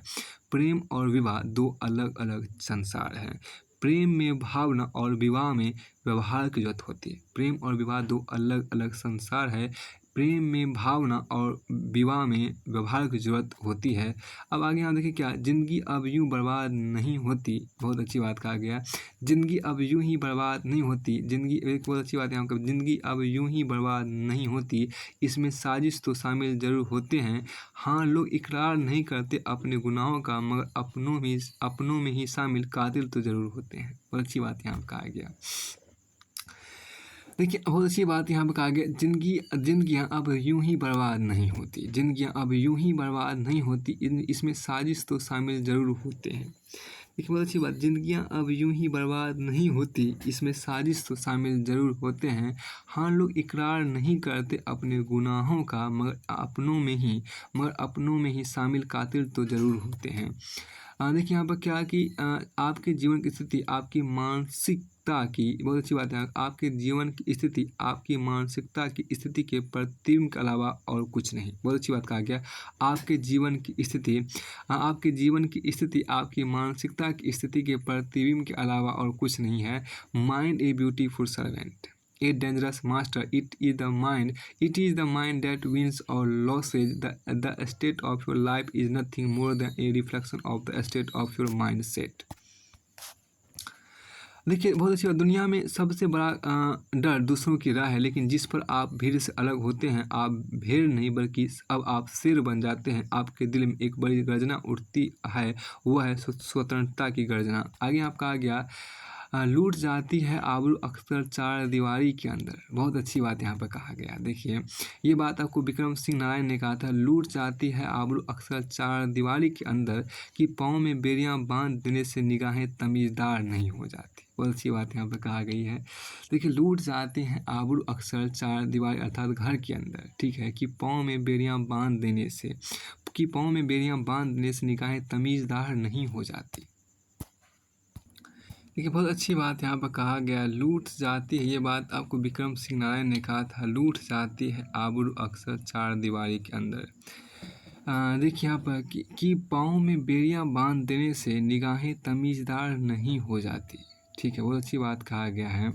प्रेम और विवाह दो अलग अलग संसार हैं। प्रेम में भावना और विवाह में व्यवहार की जरूरत होती है। प्रेम और विवाह दो अलग अलग संसार है, प्रेम में भावना और विवाह में व्यवहार की ज़रूरत होती है। अब आगे यहाँ देखिए क्या, ज़िंदगी अब यूँ बर्बाद नहीं होती। बहुत अच्छी बात कहा गया, ज़िंदगी अब यूँ ही बर्बाद नहीं होती। ज़िंदगी एक बहुत अच्छी बात है यहाँ पर, ज़िंदगी अब यूँ ही बर्बाद नहीं होती, इसमें साजिश तो शामिल ज़रूर होते हैं। हाँ लोग इकरार नहीं करते अपने गुनाहों का, मगर अपनों में ही शामिल कातिल तो ज़रूर होते हैं। बहुत अच्छी बात यहाँ पर कहा गया। देखिए बहुत अच्छी बात यहाँ पर कहा गया, जिंदगियाँ अब यूं ही बर्बाद नहीं होती, जिंदगियाँ अब यूं ही बर्बाद नहीं होती, इसमें साजिश तो शामिल ज़रूर होते हैं। देखिए बहुत अच्छी बात, जिंदगियाँ अब यूं ही बर्बाद नहीं होती, इसमें साजिश तो शामिल ज़रूर होते हैं। हाँ लोग इकरार नहीं करते अपने गुनाहों का, मगर अपनों में ही शामिल कातिल तो ज़रूर होते हैं। देखिए यहाँ पर क्या कि आपके जीवन की स्थिति आपकी मानसिकता की, बहुत अच्छी बात है, आपके जीवन की स्थिति आपकी मानसिकता की स्थिति के प्रतिबिंब के अलावा और कुछ नहीं। बहुत अच्छी बात कहा गया, आपके जीवन की स्थिति आपकी मानसिकता की स्थिति के प्रतिबिंब के अलावा और कुछ नहीं है। Mind a beautiful servant, a dangerous master. It is the mind that wins or loses. The state of your life is nothing more than a reflection of the state of your mindset. देखिए बहुत अच्छी बात, दुनिया में सबसे बड़ा डर दूसरों की राय है, लेकिन जिस पर आप भीड़ से अलग होते हैं, आप भेड़ नहीं बल्कि अब आप शेर बन जाते हैं। आपके दिल में एक बड़ी गर्जना उठती है, वह है स्वतंत्रता की गर्जना। आगे आपका आ गया, लूट जाती है आबरू अक्सर चार दीवारी के अंदर। बहुत अच्छी बात यहाँ पर कहा गया। देखिए ये बात आपको विक्रम सिंह नारायण ने कहा था, लूट जाती है आबरू अक्सर चार दीवारी के अंदर, कि पाँव में बेड़ियां बांध देने से निगाहें तमीज़दार नहीं हो जाती। बहुत अच्छी बात यहाँ पर कहा गई है। देखिए लूट जाते हैं आबरू अक्सर चार दीवारी अर्थात घर के अंदर, ठीक है, कि पाँव में बेड़ियां बांध देने से, कि पाँव में बेड़ियां बांध देने से निगाहें तमीज़दार नहीं हो जाती। देखिए बहुत अच्छी बात यहाँ पर कहा गया, लूट जाती है, ये बात आपको विक्रम सिंह नारायण ने कहा था, लूट जाती है आबरू अक्सर चार दीवारी के अंदर। देखिए यहाँ पर कि पाँव में बेड़ियां बांध देने से निगाहें तमीज़दार नहीं हो जाती। ठीक है, बहुत अच्छी बात कहा गया है।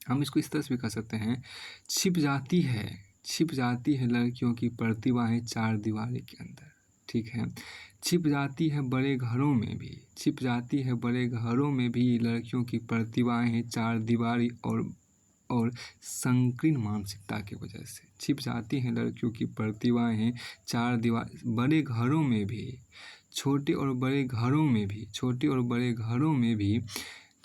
हम इसको इस तरह से भी कर सकते हैं, छिप जाती है लड़कियों की प्रतिभाएं चार दीवारी के अंदर। ठीक है, छिप जाती है बड़े घरों में भी, छिप जाती है बड़े घरों में भी लड़कियों की प्रतिभाएं चार दीवारी और संकीर्ण मानसिकता की वजह से। छिप जाती हैं लड़कियों की प्रतिभाएं चार दीवार, बड़े घरों में भी, छोटे और बड़े घरों में भी, छोटे और बड़े घरों में भी,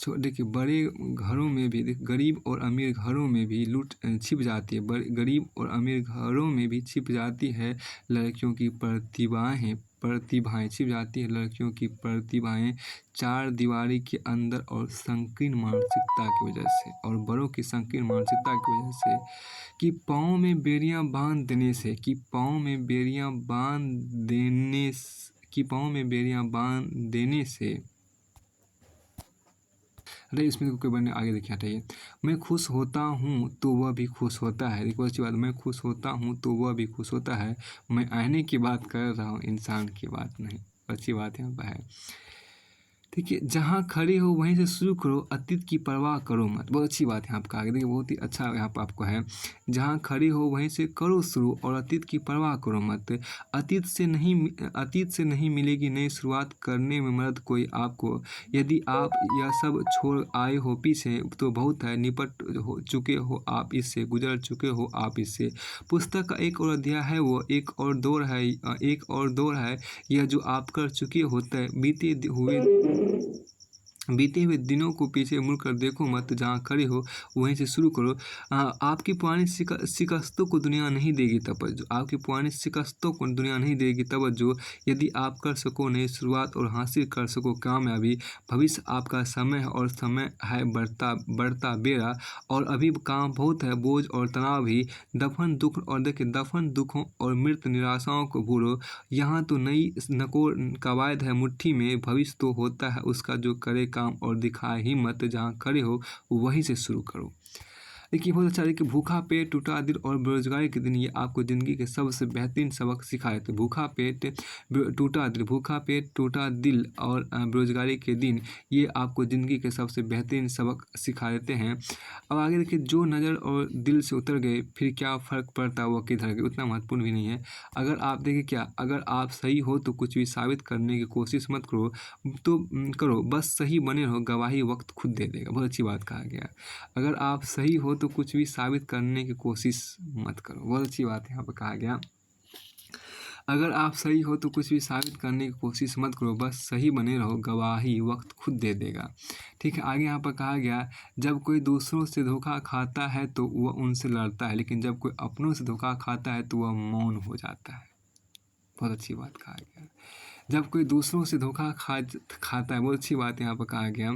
देखिए बड़े घरों में भी, गरीब और अमीर घरों में भी लूट छिप जाती है, गरीब और अमीर घरों में भी छिप जाती है लड़कियों की प्रतिभाएं छिप जाती है लड़कियों की प्रतिभाएं चार दीवारी के अंदर और संकीर्ण मानसिकता की वजह से, और बड़ों की संकीर्ण मानसिकता की वजह से, कि पाँव में बेड़ियां बांध देने से, कि पाँव में बेड़ियां बांध देने, कि पाँव में बेड़ियां बांध देने से। अरे इसमें कोई बनने आगे देखिए हटाइए, मैं खुश होता हूँ तो वह भी खुश होता है। देखो अच्छी बात, मैं खुश होता हूँ तो वह भी खुश होता है, मैं आईने की बात कर रहा हूँ, इंसान की बात नहीं। अच्छी बात यहाँ पर है। देखिए जहाँ खड़े हो वहीं से शुरू करो, अतीत की परवाह करो मत। बहुत अच्छी बात यहाँ पर कहा गया। देखिए बहुत ही अच्छा यहाँ पर आपको है, जहाँ खड़े हो वहीं से करो शुरू और अतीत की परवाह करो मत। अतीत से नहीं मिलेगी नई शुरुआत करने में मदद कोई आपको। यदि आप यह सब छोड़ आए हो पीछे तो बहुत है, निपट हो चुके हो आप इससे, गुजर चुके हो आप इससे। पुस्तक का एक और अध्याय है वो, एक और दौर है यह जो आप कर चुके होते हैं। बीते हुए दिनों को पीछे मुड़कर देखो मत, जहाँ खड़े हो वहीं से शुरू करो। आपकी पुरानी शिकस्तों को दुनिया नहीं देगी तवज्जो, आपकी पुरानी शिकस्तों को दुनिया नहीं देगी तवज्जो। यदि आप कर सको नई शुरुआत और हासिल कर सको कामयाबी, भविष्य आपका समय है और समय है बढ़ता बेड़ा, और अभी काम बहुत है, बोझ और तनाव भी। दफन दुखों और मृत निराशाओं को भूलो, यहाँ तो नई नकोर कवायद है मुट्ठी में। भविष्य तो होता है उसका जो करे काम और दिखाए हिम्मत, जहाँ खड़े हो वहीं से शुरू करो। देखिए बहुत अच्छा, देखिए भूखा पेट टूटा दिल और बेरोजगारी के दिन ये आपको ज़िंदगी के सबसे बेहतरीन सबक सिखाए थे। भूखा पेट टूटा दिल और बेरोजगारी के दिन ये आपको ज़िंदगी के सबसे बेहतरीन सबक सिखा देते हैं। अब आगे देखिए, जो नज़र और दिल से उतर गए फिर क्या फ़र्क पड़ता वो किधर गए, उतना महत्वपूर्ण भी नहीं है। अगर आप देखिए क्या, अगर आप सही हो तो कुछ भी साबित करने की कोशिश मत करो, तो करो बस सही बने रहो, गवाही वक्त खुद दे देगा। बहुत अच्छी बात कहा गया, अगर आप सही हो तो कुछ भी साबित करने की कोशिश मत करो। बहुत अच्छी बात यहाँ पर कहा गया, अगर आप सही हो तो कुछ भी साबित करने की कोशिश मत करो, बस सही बने रहो, गवाही वक्त खुद दे देगा। ठीक है, आगे यहाँ पर कहा गया, जब कोई दूसरों से धोखा खाता है तो वह उनसे लड़ता है, लेकिन जब कोई अपनों से धोखा खाता है तो वह मौन हो जाता है। बहुत अच्छी बात कहा गया, जब कोई दूसरों से धोखा खाता है। बहुत अच्छी बात यहाँ पर कहा गया।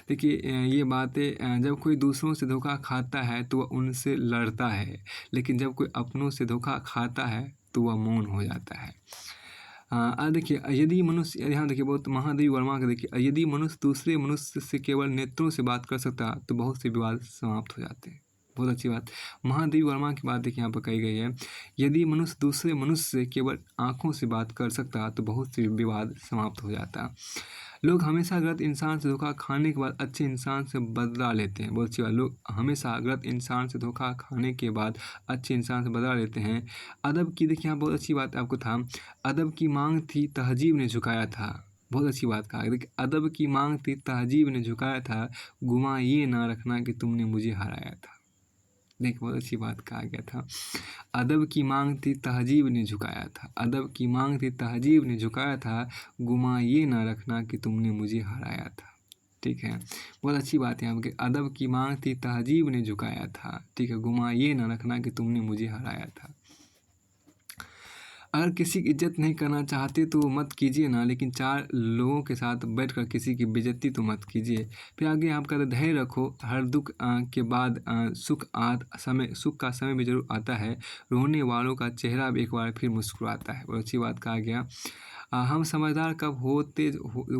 देखिए ये बातें, जब कोई दूसरों से धोखा खाता है तो वह उनसे लड़ता है, लेकिन जब कोई अपनों से धोखा खाता है तो वह मौन हो जाता है। देखिए यदि मनुष्य, यहाँ देखिए बहुत महादेवी वर्मा का देखिए, यदि मनुष्य दूसरे मनुष्य से केवल नेत्रों से बात कर सकता तो बहुत से विवाद समाप्त हो जाते हैं। बहुत अच्छी बात, महादेवी वर्मा की बात देखिए यहाँ पर कही गई है, यदि मनुष्य दूसरे मनुष्य से केवल आँखों से बात कर सकता तो बहुत से विवाद समाप्त हो जाता। लोग हमेशा गलत इंसान से धोखा खाने के बाद अच्छे इंसान से बदला लेते हैं। बहुत अच्छी बात, लोग हमेशा गलत इंसान से धोखा खाने के बाद अच्छे इंसान से बदला लेते हैं। अदब की देखिए यहाँ बहुत अच्छी बात आपको था, अदब की मांग थी तहजीब ने झुकाया था। बहुत अच्छी बात कहा। देखिए अदब की मांग थी तहजीब ने झुकाया था, गुमा ये ना रखना कि तुमने मुझे हराया था। देखिए बहुत अच्छी बात कहा गया था। अदब की मांग थी तहजीब ने झुकाया था, अदब की मांग थी तहजीब ने झुकाया था, गुमा ये ना रखना कि तुमने मुझे हराया था। ठीक है, बहुत अच्छी बात है यहाँ पे, अदब की मांग थी तहजीब ने झुकाया था, ठीक है, गुमा ये ना रखना कि तुमने मुझे हराया था। अगर किसी की इज्जत नहीं करना चाहते तो मत कीजिए ना, लेकिन चार लोगों के साथ बैठकर किसी की बेइज्जती तो मत कीजिए। फिर आगे आप कहते धैर्य रखो, हर दुख के बाद सुख का समय भी जरूर आता है, रोने वालों का चेहरा भी एक बार फिर मुस्कुराता है। बहुत अच्छी बात कहा गया। हम समझदार कब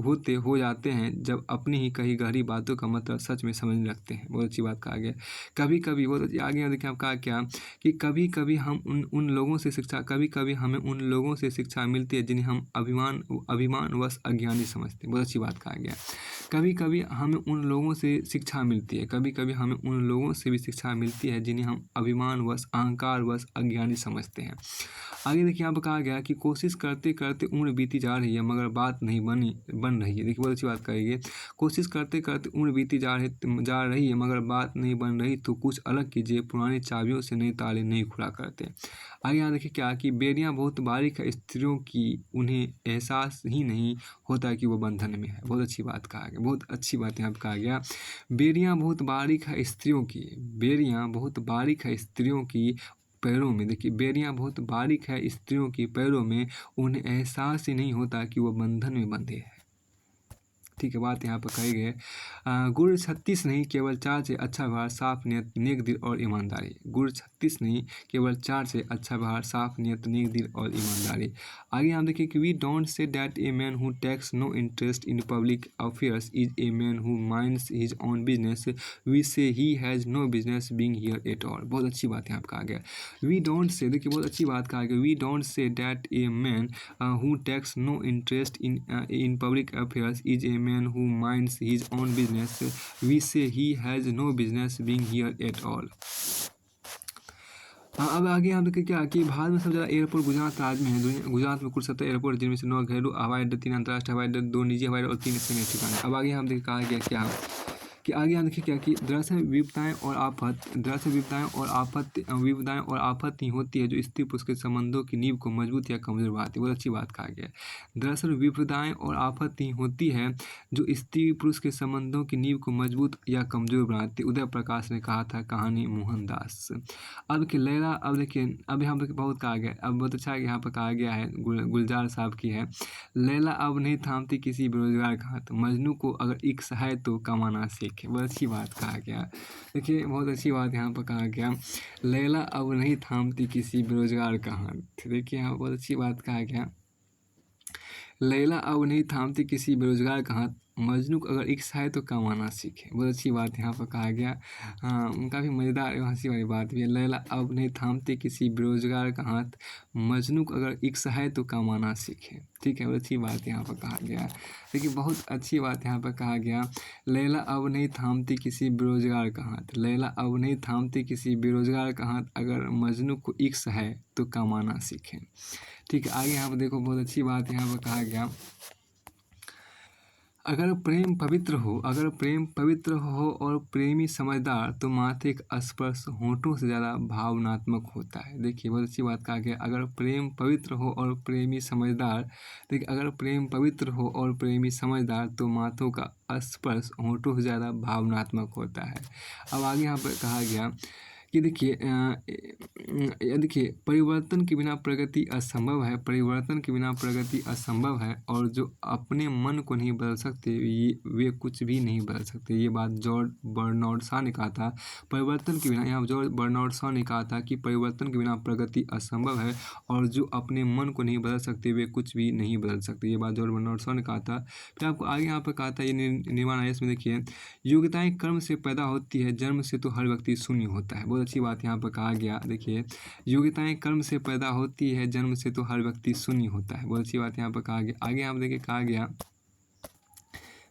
होते हो जाते हैं जब अपनी ही कही गहरी बातों का मतलब सच में समझने लगते हैं। बहुत अच्छी बात कहा गया। कभी कभी बहुत आगे देखिए आप कहा क्या कि कभी कभी हमें उन लोगों से शिक्षा मिलती है जिन्हें हम अभिमानवश अज्ञानी समझते हैं। बहुत अच्छी बात कहा गया। कभी कभी हमें उन लोगों से शिक्षा मिलती है, कभी कभी हमें उन लोगों से भी शिक्षा मिलती है जिन्हें हम अभिमानवश अहंकारवश अज्ञानी समझते हैं। आगे देखिए यहाँ पर कहा गया कि कोशिश करते करते उम्र बीती जा रही है मगर बात नहीं बन रही है। देखिए बहुत अच्छी बात कही गई। कोशिश करते करते उम्र बीती जा रही है मगर बात नहीं बन रही तो कुछ अलग कीजिए, पुरानी चाबियों से नए ताले नहीं खुला करते। आगे यहाँ देखिए क्या कि बेड़ियाँ बहुत बारीक है स्त्रियों की, उन्हें एहसास ही नहीं होता कि वो बंधन में है। बहुत अच्छी बात कहा गया, बहुत अच्छी बात यहाँ पर कहा गया। बेड़ियाँ बहुत बारीक है स्त्रियों की, बेड़ियाँ बहुत बारीक है स्त्रियों की पैरों में। देखिए बेड़ियाँ बहुत बारीक है स्त्रियों की पैरों में, उन्हें एहसास ही नहीं होता कि वो बंधन में बंधे हैं। ठीक है, बात यहाँ पर कही गई है। गुण 36 नहीं केवल 4 से अच्छा व्यवहार, साफ नियत, नेक दिल और ईमानदारी। गुण 36 नहीं केवल 4 से अच्छा व्यवहार, साफ नियत, नेक दिल और ईमानदारी। आगे हम देखिए कि we don't say that a man who takes no interest in public affairs is a man who minds his own business, we say he has no business being here at all. बहुत अच्छी बात यहाँ पर कहा गया। We don't से, देखिए बहुत अच्छी बात कहा गया। We don't say that a man who takes no interest in public affairs is a man who minds his own business, we say he has no business being here at all। अब आगे हम देखिए क्या कि भारत में सबसे ज़्यादा airport Gujarat राज्य में है। गुजरात में कुल 17 एयरपोर्ट जिनमें से 9 घरेलू हवाई अड्डे, 3 अंतर्राष्ट्रीय हवाई अड्डे, 2 निजी हवाई अड्डे और 3 स्थानीय ठिकाने। अब आगे हम देखिए कहा गया क्या कि आगे यहाँ देखिए क्या कि दरअसल विपदाएं और आफत ही होती है जो स्त्री पुरुष के संबंधों की नींव को मजबूत या कमजोर बनाती है। बहुत अच्छी बात कहा गया है। दरअसल विपदाएं और आफत ही होती है जो स्त्री पुरुष के संबंधों की नींव को मजबूत या कमजोर बनाती है। उदय प्रकाश ने कहा था, कहानी मोहनदास। अब की लैला, अब देखिए अब यहाँ पर बहुत कहा गया, अब बहुत अच्छा यहाँ पर कहा गया है, गुलजार साहब की है। लैला अब नहीं थामती किसी बेरोजगार का हाथ, मजनू को अगर इक्स है तो कमाना सीखे। बहुत अच्छी बात कहा गया। देखिए बहुत अच्छी बात यहाँ पर कहा गया, लैला अब नहीं थामती किसी बेरोजगार का हाथ। देखिए यहाँ बहुत अच्छी बात कहा गया, लैला अब नहीं थामती किसी बेरोजगार का हाथ, मजनू को अगर इक्स है तो कमाना सीखे। बहुत अच्छी बात यहाँ पर कहा गया। काफ़ी मज़ेदार एवं हंसी वाली बात भी है। लैला अब नहीं थामती किसी बेरोजगार का हाथ, मजनू को अगर इक्स है तो कमाना सीखे। ठीक है, बहुत अच्छी बात यहाँ पर कहा गया। देखिए बहुत अच्छी बात यहाँ पर कहा गया, लैला अब नहीं थामती किसी बेरोजगार का हाथ, लैला अब नहीं थामती किसी बेरोजगार का हाथ, अगर मजनू को इक्स है तो कमाना सीखे। ठीक है, आगे यहाँ पर देखो बहुत अच्छी बात यहाँ पर कहा गया, अगर प्रेम पवित्र हो और प्रेमी समझदार तो माथे का स्पर्श होठों से ज़्यादा भावनात्मक होता है। देखिए बहुत अच्छी बात कहा गया, अगर प्रेम पवित्र हो और प्रेमी समझदार, देखिए अगर प्रेम पवित्र हो और प्रेमी समझदार तो माथों का स्पर्श होठों से ज़्यादा भावनात्मक होता है। अब आगे यहाँ पर कहा गया कि देखिए परिवर्तन के बिना प्रगति असंभव है, परिवर्तन के बिना प्रगति असंभव है, और जो अपने मन को नहीं बदल सकते वे कुछ भी नहीं बदल सकते। ये बात जॉर्ज बर्नार्ड शॉ ने कहा था। परिवर्तन के बिना, यहाँ जॉर्ज बर्नार्ड शॉ ने कहा था कि परिवर्तन के बिना प्रगति असंभव है और जो अपने मन को नहीं बदल सकते वे कुछ भी नहीं बदल सकते। ये बात जॉर्ज बर्नार्ड शॉ ने कहा था। फिर आपको आगे यहाँ पर कहा था, ये निर्माण आयस में देखिए, योग्यताएं कर्म से पैदा होती है, जन्म से तो हर व्यक्ति शून्य होता है। बहुत अच्छी बात यहाँ पर कहा गया। देखिए योग्यताएं कर्म से पैदा होती है, जन्म से तो हर व्यक्ति शून्य होता है। बहुत अच्छी बात यहाँ पर कहा गया। आगे आप देखिए कहा गया,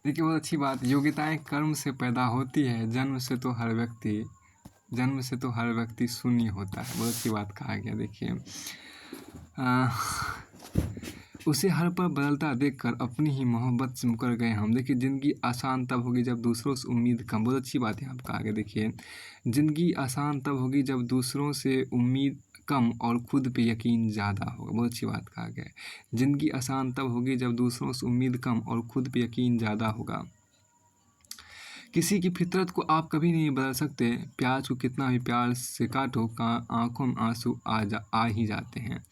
देखिए बहुत अच्छी बात, योग्यताएं कर्म से पैदा होती है, जन्म से तो हर व्यक्ति शून्य होता है। बहुत अच्छी बात कहा गया। देखिए उसे हर पल बदलता देखकर अपनी ही मोहब्बत से मुकर गए हम। देखिए ज़िंदगी आसान तब होगी जब दूसरों से उम्मीद कम। बहुत अच्छी बात है आपका आगे देखिए, ज़िंदगी आसान तब होगी जब दूसरों से उम्मीद कम और खुद पे यकीन ज़्यादा होगा। बहुत अच्छी बात कहा गया है। ज़िंदगी आसान तब होगी जब दूसरों से उम्मीद कम और खुद पे यकीन ज़्यादा होगा। किसी की फितरत को आप कभी नहीं बदल सकते। प्याज को कितना भी प्यार से काटो, आंखों में आंसू आ ही जाते हैं।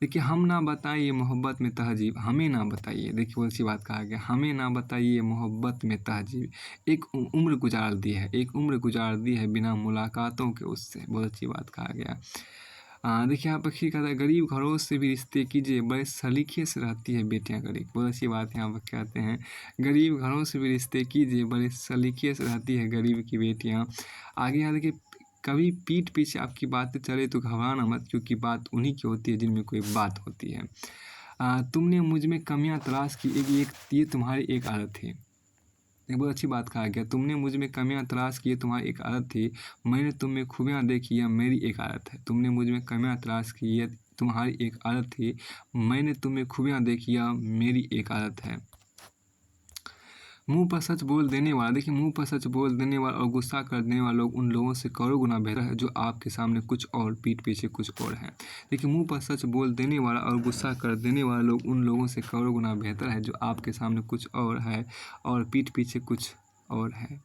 देखिए हम ना बताइए मोहब्बत में तहजीब, हमें ना बताइए। देखिए बहुत सी बात कहा गया, हमें ना बताइए मोहब्बत में तहजीब। एक उम्र गुजार दी है, एक उम्र गुजार दी है बिना मुलाकातों के उससे। बहुत अच्छी बात कहा गया। देखिए यहाँ पर खीर कहता है, गरीब घरों से भी रिश्ते कीजिए, बड़े सलीके से रहती है बेटियां गरीब। बहुत अच्छी बात यहाँ पर कहते हैं, गरीब घरों से भी रिश्ते कीजिए, बड़े सलीके से रहती है गरीब की बेटियां। आगे यहाँ देखिए, कभी पीठ पीछे आपकी बातें चले तो घबराना मत, क्योंकि बात उन्हीं की होती है जिनमें कोई बात होती है। तुमने मुझ में कमियां तलाश की, ये तुम्हारी एक आदत थी। एक बहुत अच्छी बात कहा गया, तुमने मुझ में कमियां तलाश की, ये तुम्हारी एक आदत थी। मैंने तुम में खूबियां देखी, यह मेरी एक आदत है। तुमने मुझ में कमियां तलाश की, ये तुम्हारी एक आदत थी। मैंने तुम में खूबियां देखी, यह मेरी एक आदत है। मुंह पर सच बोल देने वाला, देखिए मुंह पर सच बोल देने वाला और गुस्सा कर देने वाला लोग उन लोगों से करोड़ों गुना बेहतर है जो आपके सामने कुछ और पीठ पीछे कुछ और है। देखिए मुंह पर सच बोल देने वाला और गुस्सा कर देने वाला लोग उन लोगों से करोड़ों गुना बेहतर है जो आपके सामने कुछ और है और पीठ पीछे कुछ और है।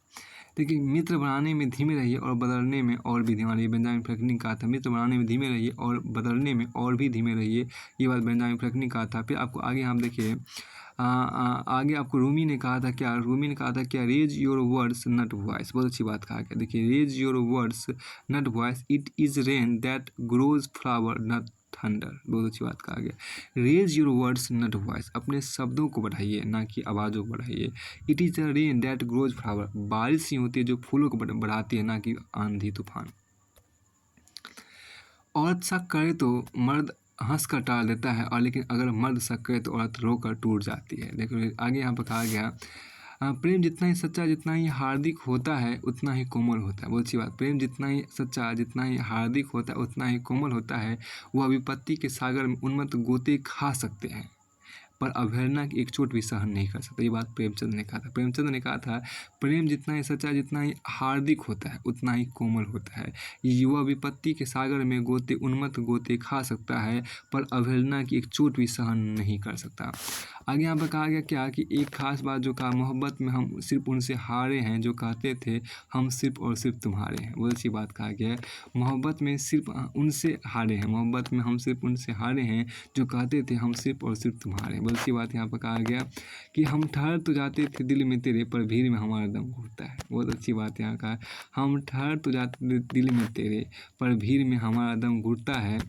देखिए मित्र बनाने में धीमे रहिए और बदलने में और भी धीमे रहिए। बेंजामिन फ्रैंकलिन कहा था, मित्र बनाने में धीमे रहिए और बदलने में और भी धीमे रहिए। ये बात बेंजामिन फ्रैंकलिन कहा था। फिर आपको आगे हम देखिए, आगे आपको रूमी ने कहा था क्या, रूमी ने कहा था क्या, raise your words not voice. बहुत अच्छी बात कहा गया। देखिए raise your words not voice, it is rain that grows flower not thunder. बहुत अच्छी बात कहा गया। Raise your words not voice, अपने शब्दों को बढ़ाइए ना कि आवाज़ों को बढ़ाइए। It is the rain that grows flower, बारिश ही होती है जो फूलों को बढ़ाती है, ना कि आंधी तूफान। औरत शक करे तो मर्द हंस कर टाल देता है, और लेकिन अगर मर्द शक करे तो औरत रोकर टूट जाती है। देखो आगे यहाँ पर कहा गया, प्रेम जितना ही सच्चा जितना ही हार्दिक होता है उतना ही कोमल होता है। बहुत अच्छी बात, प्रेम जितना ही सच्चा जितना ही हार्दिक होता है उतना ही कोमल होता है। वह विपत्ति के सागर में उन्मत्त गोते खा सकते हैं पर अवहेलना की एक चोट भी सहन नहीं कर सकता। ये बात प्रेमचंद ने कहा था। प्रेमचंद ने कहा था, प्रेम जितना ही सच्चा जितना ही हार्दिक होता है उतना ही कोमल होता है। युवा विपत्ति के सागर में गोते उन्मत्त गोते खा सकता है पर अवहेलना की एक चोट भी सहन नहीं कर सकता। आगे यहाँ पर कहा गया क्या, कि एक खास बात जो कहा, मोहब्बत में हम सिर्फ उनसे हारे हैं जो कहते थे हम सिर्फ और सिर्फ तुम्हारे हैं। बहुत अच्छी बात कहा गया है, मोहब्बत में सिर्फ उनसे हारे हैं, मोहब्बत में हम सिर्फ उनसे हारे हैं जो कहते थे हम सिर्फ और सिर्फ तुम्हारे। बहुत अच्छी बात यहाँ पर कहा गया कि हम ठहर तो जाते थे दिल में तेरे पर भीड़ में हमारा दम घुटता है। बहुत अच्छी बात यहाँ का, हम ठहर तो जाते थे दिल में तेरे पर भीड़ में हमारा दम घुटता है।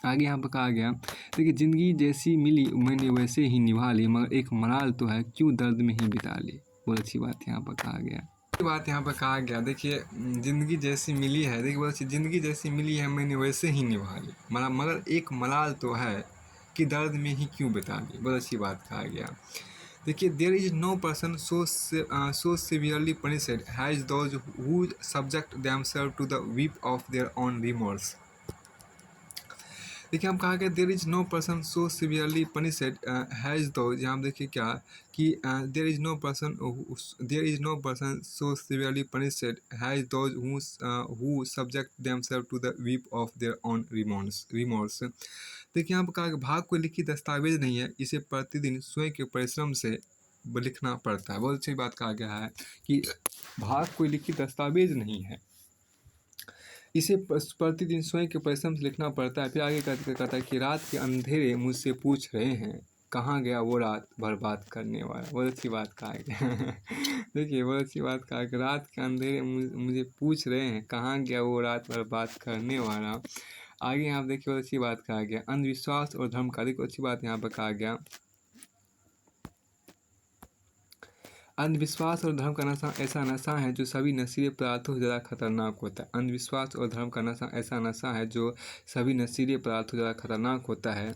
आगे यहाँ पर कहा गया, देखिए ज़िंदगी जैसी मिली मैंने वैसे ही निभा ली, मगर एक मलाल तो है क्यों दर्द में ही बिता ली। बहुत अच्छी बात यहाँ पर कहा गया। बात यहाँ पर कहा गया, देखिए ज़िंदगी जैसी मिली है, देखिए बहुत अच्छी, ज़िंदगी जैसी मिली है मैंने वैसे ही निभा ली, मगर एक मलाल तो है कि दर्द में ही क्यों बिता ली। बहुत अच्छी बात कहा गया। देखिए there is no person so severely punished has those who subject themselves to the weep of their own remorse. देखिए हम कहा गया, there is no person so severely punished has those, यहाँ देखिए क्या कि there is no person so severely punished has those who subject themselves to the weep of their own remorse. देखिए यहाँ पर कहा कि भाग कोई लिखित दस्तावेज नहीं है, इसे प्रतिदिन स्वयं के परिश्रम से लिखना पड़ता है। बहुत अच्छी बात कहा गया है कि भाग कोई लिखित दस्तावेज नहीं है, इसे प्रतिदिन स्वयं के परिश्रम से लिखना पड़ता है। फिर आगे कहता है कि रात के अंधेरे मुझसे पूछ रहे हैं कहाँ गया वो रात बर्बाद करने वाला। बहुत अच्छी बात कहा गया देखिए बहुत अच्छी बात कहा कि रात के अंधेरे मुझे पूछ रहे हैं कहाँ गया वो रात बर्बाद करने वाला। आगे यहाँ देखिए बहुत अच्छी बात कहा गया, अंधविश्वास और धर्म का, देखो अच्छी बात यहाँ पर कहा गया, अंधविश्वास और धर्म का नशा ऐसा नशा है जो सभी नशीले पदार्थों से ज़्यादा खतरनाक होता है। अंधविश्वास और धर्म का नशा ऐसा नशा है जो सभी नशीले पदार्थों से ज़्यादा खतरनाक होता है।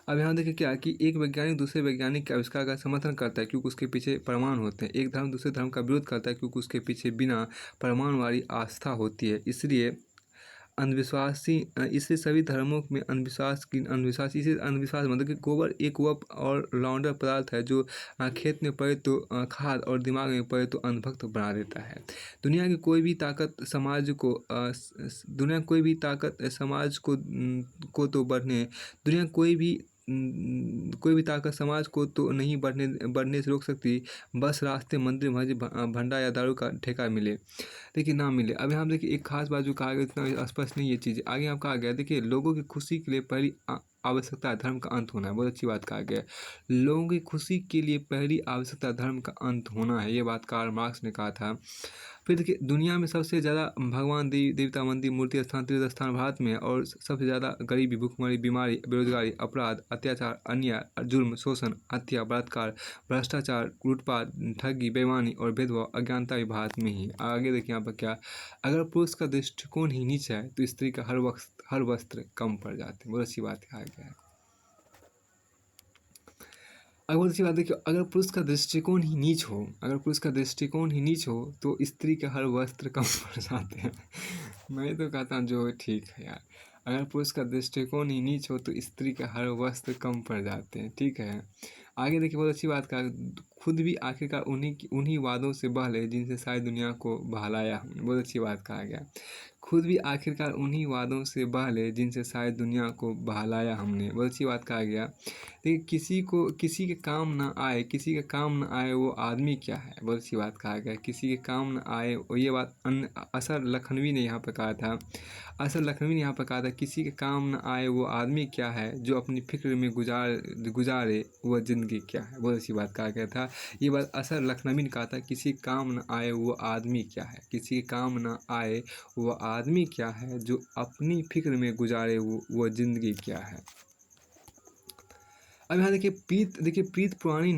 अब यहाँ देखिए क्या कि एक वैज्ञानिक दूसरे वैज्ञानिक के आविष्कार का समर्थन करता है क्योंकि उसके पीछे प्रमाण होते हैं। एक धर्म दूसरे धर्म का विरोध करता है क्योंकि उसके पीछे बिना प्रमाण वाली आस्था होती है। इसलिए अंधविश्वासी इसलिए सभी धर्मों में अंधविश्वास इसे अंधविश्वास मतलब कि गोबर एक वह और लौंडर पदार्थ है जो खेत में पड़े तो खाद और दिमाग में पड़े तो अंधभक्त बना देता है। दुनिया की कोई भी ताकत समाज को दुनिया की कोई भी ताकत समाज को तो बढ़ने दुनिया की कोई भी ताकत समाज को तो नहीं बढ़ने से रोक सकती। बस रास्ते मंदिर मस्जिद भंडार या दारू का ठेका मिले, देखिए ना मिले। अब यहाँ देखिए एक खास बात जो कहा गया इतना स्पष्ट नहीं ये चीज़ आगे यहाँ कहा गया। देखिए लोगों की खुशी के लिए पहली आवश्यकता धर्म का अंत होना है। बहुत अच्छी बात कहा गया है। लोगों की खुशी के लिए पहली आवश्यकता धर्म का अंत होना है, ये बात कार्ल मार्क्स ने कहा था। फिर देखिए दुनिया में सबसे ज़्यादा भगवान देवता मंदिर मूर्ति स्थान तीर्थ स्थान भारत में है और सबसे ज़्यादा गरीबी भूखमरी बीमारी बेरोजगारी अपराध अत्याचार अन्याय जुर्म शोषण हत्या बलात्कार भ्रष्टाचार लूटपाट ठगी बेईमानी और भेदभाव अज्ञानता भी भारत में ही है। आगे देखिए यहाँ पर क्या, अगर पुरुष का दृष्टिकोण ही नीच है तो स्त्री का हर वस्त्र कम पड़ जाते हैं। बहुत अच्छी बात कहा गया है। अगर बहुत अच्छी बात देखिए, अगर पुरुष का दृष्टिकोण ही नीच हो तो स्त्री के हर वस्त्र कम पड़ जाते हैं। मैं तो कहता हूँ जो ठीक है यार, अगर पुरुष का दृष्टिकोण ही नीच हो तो स्त्री के हर वस्त्र कम पड़ जाते हैं, ठीक है। आगे देखिए बहुत अच्छी बात कहा, खुद भी आखिरकार उन्हीं वादों से बहले जिनसे सारी दुनिया को बहलाया हमने। बहुत अच्छी बात कहा गया, खुद भी आखिरकार उन्हीं वादों से बहले जिनसे शायद दुनिया को बहलाया हमने। बहुत अच्छी बात कहा गया। देखिए किसी के काम न आए वो आदमी क्या है। बहुत अच्छी बात कहा गया, किसी के काम न आए। और ये बात असर लखनवी ने यहाँ पर कहा था। किसी के काम न आए वो आदमी क्या है, जो अपनी फिक्र में गुजारे वह जिंदगी क्या है। बहुत अच्छी बात कहा गया था। ये बात असर लखनवी ने कहा था, किसी काम न आए वो आदमी क्या है, किसी के काम न आए वो आदमी क्या है, जो अपनी फिक्र में गुजारे वो जिंदगी क्या है। अब यहाँ देखिए प्रीत पुरानी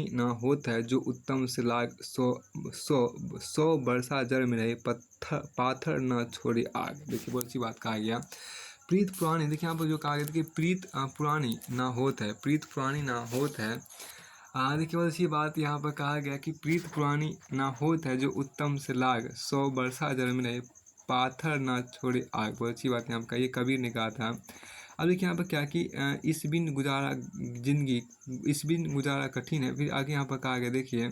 ना होता है जो उत्तम से लाग सौ बरसा जड़ में रहे पाथर ना छोड़े आग। देखिए बहुत अच्छी बात कहा गया, प्रीत पुरानी। देखिए यहाँ पर जो कहा गया देखिए प्रीत पुरानी ना होता है देखिए बहुत अच्छी बात यहाँ पर कहा गया कि प्रीत पुरानी ना होता है जो उत्तम से लाग 100 बरसा जल में रहे पाथर ना छोड़े आग। बहुत अच्छी बात यहाँ पर ये कबीर ने कहा था। अब देखिए यहाँ पर क्या कि इस बिन गुजारा कठिन है। फिर आगे यहाँ पर कहा गया देखिए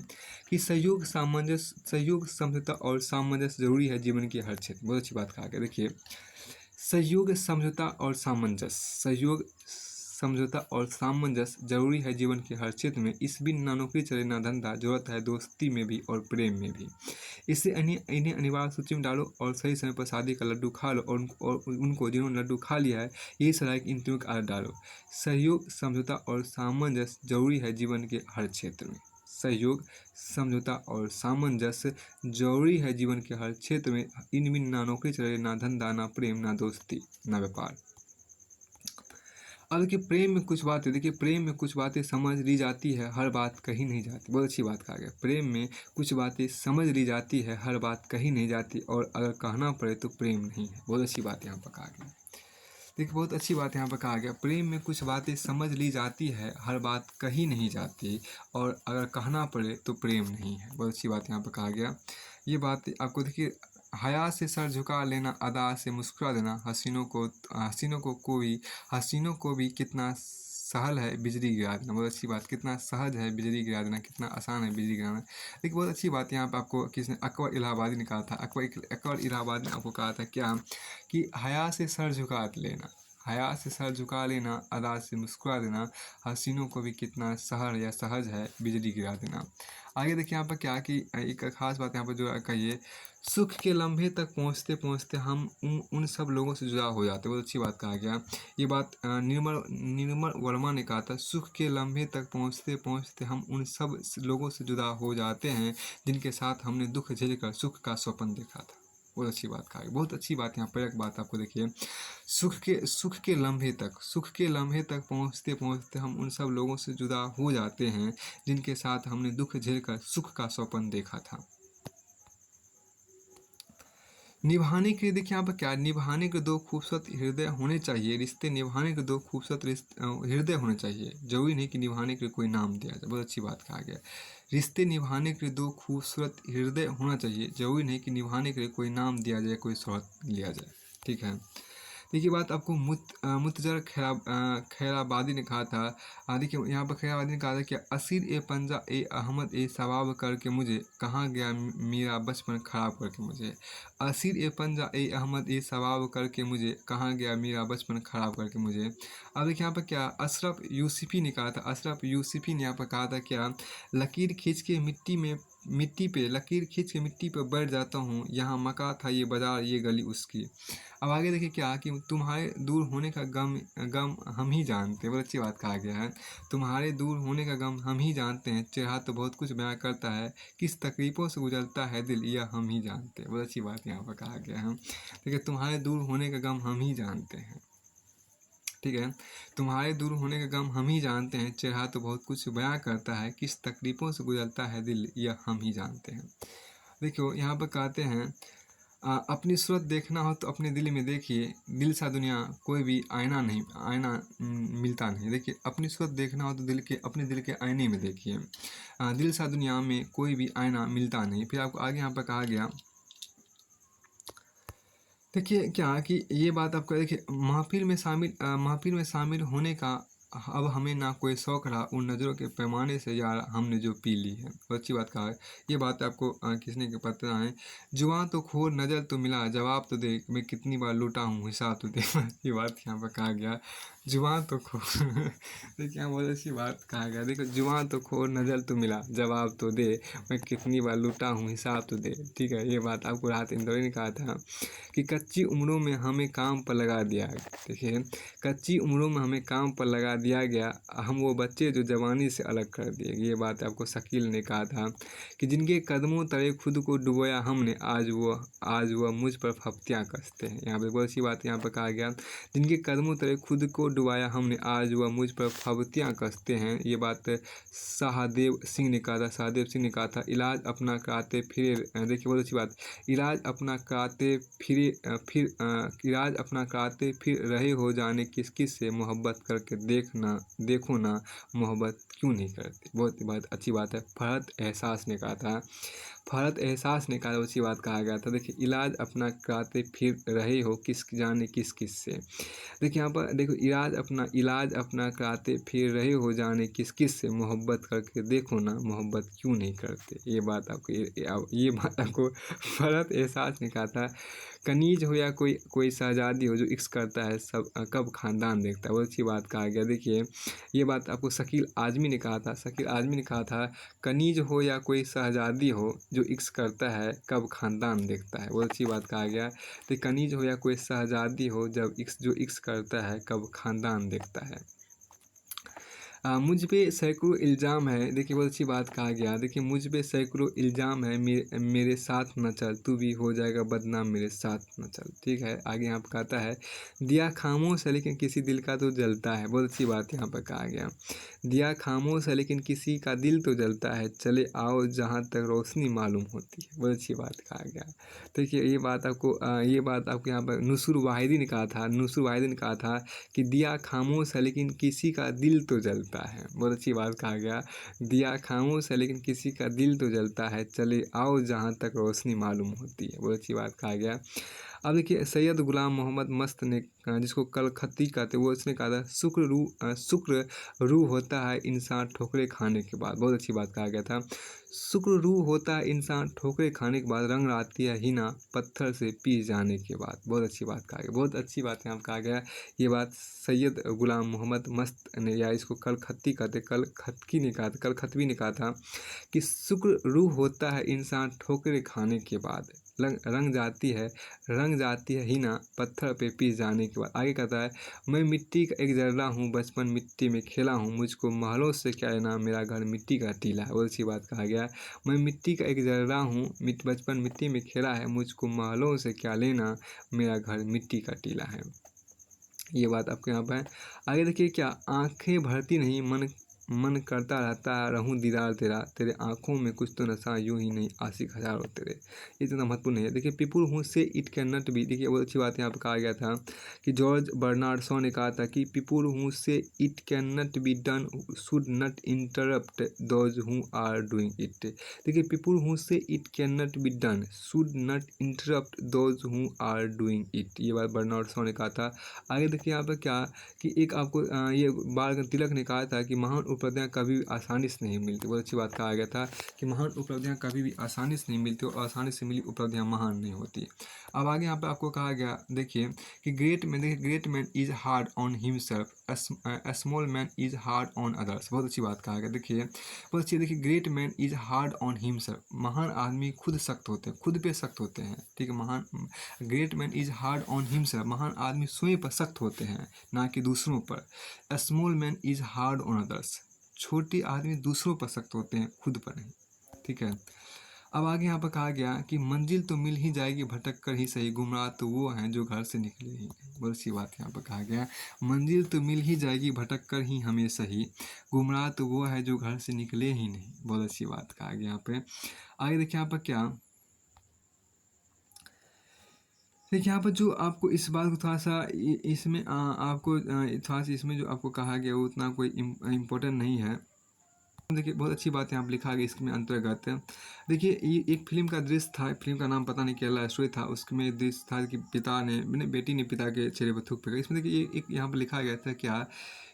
कि सहयोग समझौता और सामंजस्य जरूरी है जीवन के हर क्षेत्र। बहुत अच्छी बात कहा गया, देखिए सहयोग समझौता और सामंजस्य जरूरी है जीवन के हर क्षेत्र में। इस बिन ना नौकरी चले ना धंधा, जरूरत है दोस्ती में भी और प्रेम में भी। इससे इन्हें अनिवार्य सूची में डालो और सही समय पर शादी का लड्डू खा लो और उनको जिन्होंने लड्डू खा लिया है यही सलाह है कि इन तीनों की आदत डालो। सहयोग समझौता और सामंजस्य जरूरी है जीवन के हर क्षेत्र में। सहयोग समझौता और सामंजस्य जरूरी है जीवन के हर क्षेत्र में। इनमें ना नौकरी चले ना धंधा ना प्रेम ना दोस्ती ना व्यापार। अब देखिए प्रेम में कुछ बातें समझ ली जाती है, हर बात कही नहीं जाती। बहुत अच्छी बात कहा गया, प्रेम में कुछ बातें समझ ली जाती है, हर बात कही नहीं जाती और अगर कहना पड़े तो प्रेम नहीं है। बहुत अच्छी बात यहाँ पर कहा गया, देखिए बहुत अच्छी बात यहाँ पर कहा गया, प्रेम में कुछ बातें समझ ली जाती है, हर बात कही नहीं जाती और अगर कहना पड़े तो प्रेम नहीं है। बहुत अच्छी बात यहाँ पर कहा गया। ये बात आपको देखिए, हया से सर झुका लेना, अदा से मुस्कुरा देना, हसीनों को भी कितना सहल है बिजली गिरा देना। बहुत अच्छी बात, कितना सहज है बिजली गिरा देना, कितना आसान है बिजली गिराना। देखिए बहुत अच्छी बात यहाँ पर आपको किसने, अकबर इलाहाबादी ने कहा था। अकबर इलाहाबादी ने आपको कहा था क्या कि हया से सर झुका लेना, अदा से मुस्कुरा देना, हसीनों को भी कितना सहज है बिजली गिरा देना। आगे देखिए यहाँ पर क्या कि एक खास बात यहाँ पर जो कहिए, सुख के लम्हे तक पहुँचते पहुँचते हम उन सब लोगों से जुदा हो जाते हैं। बहुत अच्छी बात कहा गया, ये बात निर्मल वर्मा ने कहा था। सुख के लम्हे तक पहुँचते पहुँचते हम उन सब लोगों से जुदा हो जाते हैं जिनके साथ हमने दुख झेलकर सुख का स्वप्न देखा था। बहुत अच्छी बात कहा गया, बहुत अच्छी बात यहाँ पर एक बात आपको देखिए, सुख के लम्हे तक पहुँचते पहुँचते हम उन सब लोगों से जुदा हो जाते हैं जिनके साथ हमने दुख झेलकर सुख का स्वप्न देखा था। निभाने के लिए देखिए यहाँ पर क्या, निभाने के दो खूबसूरत हृदय होने चाहिए, रिश्ते निभाने के दो खूबसूरत हृदय होने चाहिए, जरूरी नहीं कि निभाने के लिए कोई नाम दिया जाए। बहुत अच्छी बात कहा गया, रिश्ते निभाने के लिए दो खूबसूरत हृदय होना चाहिए, जरूरी नहीं कि निभाने के लिए कोई नाम दिया जाए, कोई शोहरत लिया जाए। ठीक है। देखिए बात आपको मुतजर खैराबादी ने कहा था। देखिए यहाँ पर खैराबादी ने कहा था कि असीर ए पंजा ए अहमद ए सवाब करके मुझे, कहाँ गया मेरा बचपन खराब करके मुझे। असीर ए पंजा ए अहमद ए सवाब करके मुझे, कहाँ गया मेरा बचपन खराब करके मुझे। अब देखिए यहाँ पर क्या अशरफ यूसुफी ने कहा था। अशरफ यूसुफी ने यहाँ पर कहा था क्या, लकीर खींच के मिट्टी पे लकीर खींच के मिट्टी पे बैठ जाता हूँ, यहाँ मका था ये बाजार ये गली उसकी। अब आगे देखिए क्या कि तुम्हारे दूर होने का गम गम हम ही जानते हैं। बहुत अच्छी बात कहा गया है। तुम्हारे दूर होने का गम हम ही जानते हैं, चेहरा तो बहुत कुछ बयां करता है, किस तकलीफ़ों से गुजरता है दिल यह हम ही जानते हैं। बहुत अच्छी बात यहाँ पर कहा गया है। देखिए तुम्हारे दूर होने का गम हम ही जानते हैं। ठीक है। तुम्हारे दूर होने का गम हम ही जानते हैं, चेहरा तो बहुत कुछ बयां करता है, किस तकलीफ़ों से गुजरता है दिल यह हम ही जानते हैं। देखियो यहाँ पर कहते हैं अपनी सूरत देखना हो तो अपने दिल में देखिए, दिल सा दुनिया कोई भी आईना मिलता नहीं। देखिए अपनी सूरत देखना हो तो अपने दिल के आईने में देखिए, दिल सा दुनिया में कोई भी आईना मिलता नहीं। फिर आपको आगे यहाँ पर कहा गया, देखिए क्या कि ये बात आपको देखिए महफिल में शामिल होने का अब हमें ना कोई शौक रहा, उन नज़रों के पैमाने से यार हमने जो पी ली है। बहुत अच्छी बात कहा है। ये बात आपको किसने के पता है। जुबां तो खोर नज़र तो मिला, जवाब तो दे, मैं कितनी बार लूटा हूँ हिसाब तो दे। ये बात यहाँ पर कहा गया। जुबां तो खोर देखिए यहाँ बहुत अच्छी बात कहा गया। देखो जुबां तो खोर नज़र तो मिला, जवाब तो दे, मैं कितनी बार लूटा हूँ हिसाब तो दे। ठीक है। ये बात आपको राहत इंदौरी ने कहा था कि कच्ची उम्रों में हमें काम पर लगा दिया। देखिए कच्ची उम्रों में हमें काम पर लगा दिया गया, हम वो बच्चे जो जवानी से अलग कर दिए। ये बात आपको शकील ने कहा था कि जिनके कदमों तले खुद को डुबोया हमने, आज वह मुझ पर फप्तियाँ कसते हैं। यहाँ पे बहुत सी बात यहाँ पर कहा गया, जिनके कदमों तले खुद को डुबाया हमने, आज वह मुझ पर फप्तियाँ कसते हैं। ये बात सहदेव सिंह ने कहा था। सहदेव सिंह ने कहा था इलाज अपना कराते फिरे। देखिए बहुत अच्छी बात, इलाज अपना कराते इलाज अपना कराते फिर रहे हो जाने किस किस से, मोहब्बत करके देखो ना मोहब्बत क्यों नहीं करते। बहुत ही बात अच्छी बात है। फरहत एहसास ने कहा, अच्छी बात कहा गया था। देखिए इलाज अपना कराते फिर रहे हो किस जाने किस किस से। देखिए यहाँ पर देखो इलाज अपना कराते फिर रहे हो जाने किस किस से, मोहब्बत करके देखो ना मोहब्बत क्यों नहीं करते। ये बात आपको फरहत एहसास ने कहा था। कनीज हो या कोई शहजादी हो, जो इश्क करता है सब कब ख़ानदान देखता है। बहुत अच्छी बात कहा गया। देखिए ये बात आपको शकील आज़मी ने कहा था। शकील आज़मी ने कहा था कनीज हो या कोई शहजादी हो, जो इश्क करता है कब ख़ानदान देखता है। बहुत अच्छी बात कहा गया। तो कनीज हो या कोई शहजादी हो, जो इश्क करता है कब ख़ानदान देखता है। मुझ पे सैकड़ों इल्ज़ाम है। देखिए बहुत अच्छी बात कहा गया। देखिए मुझ पे सैकड़ों इल्ज़ाम है, मेरे साथ न चल, तू भी हो जाएगा बदनाम मेरे साथ न चल। ठीक है। आगे यहाँ पर कहता है दिया खामोश है लेकिन किसी दिल का तो जलता है। बहुत अच्छी बात यहाँ पर कहा गया। दिया खामोश है लेकिन किसी का दिल तो जलता है, चले आओ जहाँ तक रोशनी मालूम होती है। बहुत अच्छी बात कहा गया। देखिए ये बात आपको यहाँ पर नुसुर वाहिदी ने कहा था कि दिया खामोश है लेकिन किसी का दिल तो जलता है। बहुत अच्छी बात कहा गया। दिया खामोश है लेकिन किसी का दिल तो जलता है, चले आओ जहाँ तक रोशनी मालूम होती है। बहुत अच्छी बात कहा गया। अब देखिए सैयद गुलाम मोहम्मद मस्त ने, जिसको कलखत्ती कहते हैं, वो इसने कहा था शुक्र रूह होता है इंसान ठोकरे खाने के बाद। बहुत अच्छी बात कहा गया था। शुक्र रूह होता है इंसान ठोकरे खाने के बाद, रंग लाती है हिना पत्थर से पीस जाने के बाद। बहुत अच्छी बात कहा गया। बहुत अच्छी बात यहाँ कहा गया। ये बात सैयद गुलाम मोहम्मद मस्त ने, या इसको कलखतवी ने कहा था कि शुक्र रूह होता है इंसान ठोकरे खाने के बाद, रंग जाती है हिना पत्थर पे पीस जाने के बाद। आगे कहता है मैं मिट्टी का एक जर्रा हूँ, बचपन मिट्टी में खेला हूँ, मुझको महलों से क्या लेना, मेरा घर मिट्टी का टीला है। बहुत अच्छी बात कहा गया। मैं मिट्टी का एक जर्रा हूँ, बचपन मिट्टी में खेला है, मुझको महलों से क्या लेना, मेरा घर मिट्टी का टीला है। ये बात आपको यहाँ पर है। आगे देखिए क्या, आंखें भरती नहीं मन करता रहता रहूं दीदार तेरा, तेरे आंखों में कुछ तो नशा यूं ही नहीं आशिक हजारों तेरे। ये इतना महत्वपूर्ण नहीं है। देखिए people who say it can not B, देखिए बहुत अच्छी बात यहाँ पर कहा गया था कि जॉर्ज बर्नार्ड शॉ ने कहा था कि people who say it can not be done should not interrupt those who are doing it. देखिए people who say it can not be done should not interrupt those who are doing it, ये बात Bernard Shaw ने कहा था। आगे देखिए यहाँ पर क्या कि एक आपको ये बाल तिलक ने कहा था कि महान उपलब्धियाँ कभी भी आसानी से नहीं मिलती। बहुत अच्छी बात कहा गया था कि महान उपलब्धियाँ कभी भी आसानी से नहीं मिलती और आसानी से मिली उपलब्धियाँ महान नहीं होती। अब आगे यहाँ पे आपको कहा गया देखिए कि great man is hard on himself, small man is hard on others. बहुत अच्छी बात कहा गया। देखिए बहुत अच्छी, देखिए great man is hard on himself, महान आदमी खुद सख्त होते हैं, खुद पे सख्त होते हैं। ठीक है, महान great man is hard on himself, महान आदमी स्वयं पर सख्त होते हैं ना कि दूसरों पर। Small man is hard on others, छोटे आदमी दूसरों पर सख्त होते हैं, खुद पर नहीं। ठीक है, अब आगे यहाँ पर कहा गया कि मंजिल तो मिल ही जाएगी भटक कर ही सही, गुमराह तो वो हैं जो घर से निकले ही नहीं। बहुत सी बात यहाँ पर कहा गया, मंजिल तो मिल ही जाएगी भटक कर ही हमें सही, गुमराह तो वो है जो घर से निकले ही नहीं। बहुत अच्छी बात कहा गया यहाँ पे। आगे देखिए यहाँ पर क्या, देखिए यहाँ पर जो आपको इस बात को थोड़ा सा इसमें आपको थोड़ा सा इसमें जो आपको कहा गया वो उतना कोई इम्पोर्टेंट नहीं है। देखिए बहुत अच्छी बात यहाँ पर लिखा गया इसमें अंतर्गत। देखिए ये एक फिल्म का दृश्य था, फिल्म का नाम पता नहीं क्या लव स्टोरी था, उसमें दृश्य था कि पिता ने बेटी ने पिता के चेहरे पर थूक फेंका। इसमें देखिए एक यहाँ पर लिखा गया था क्या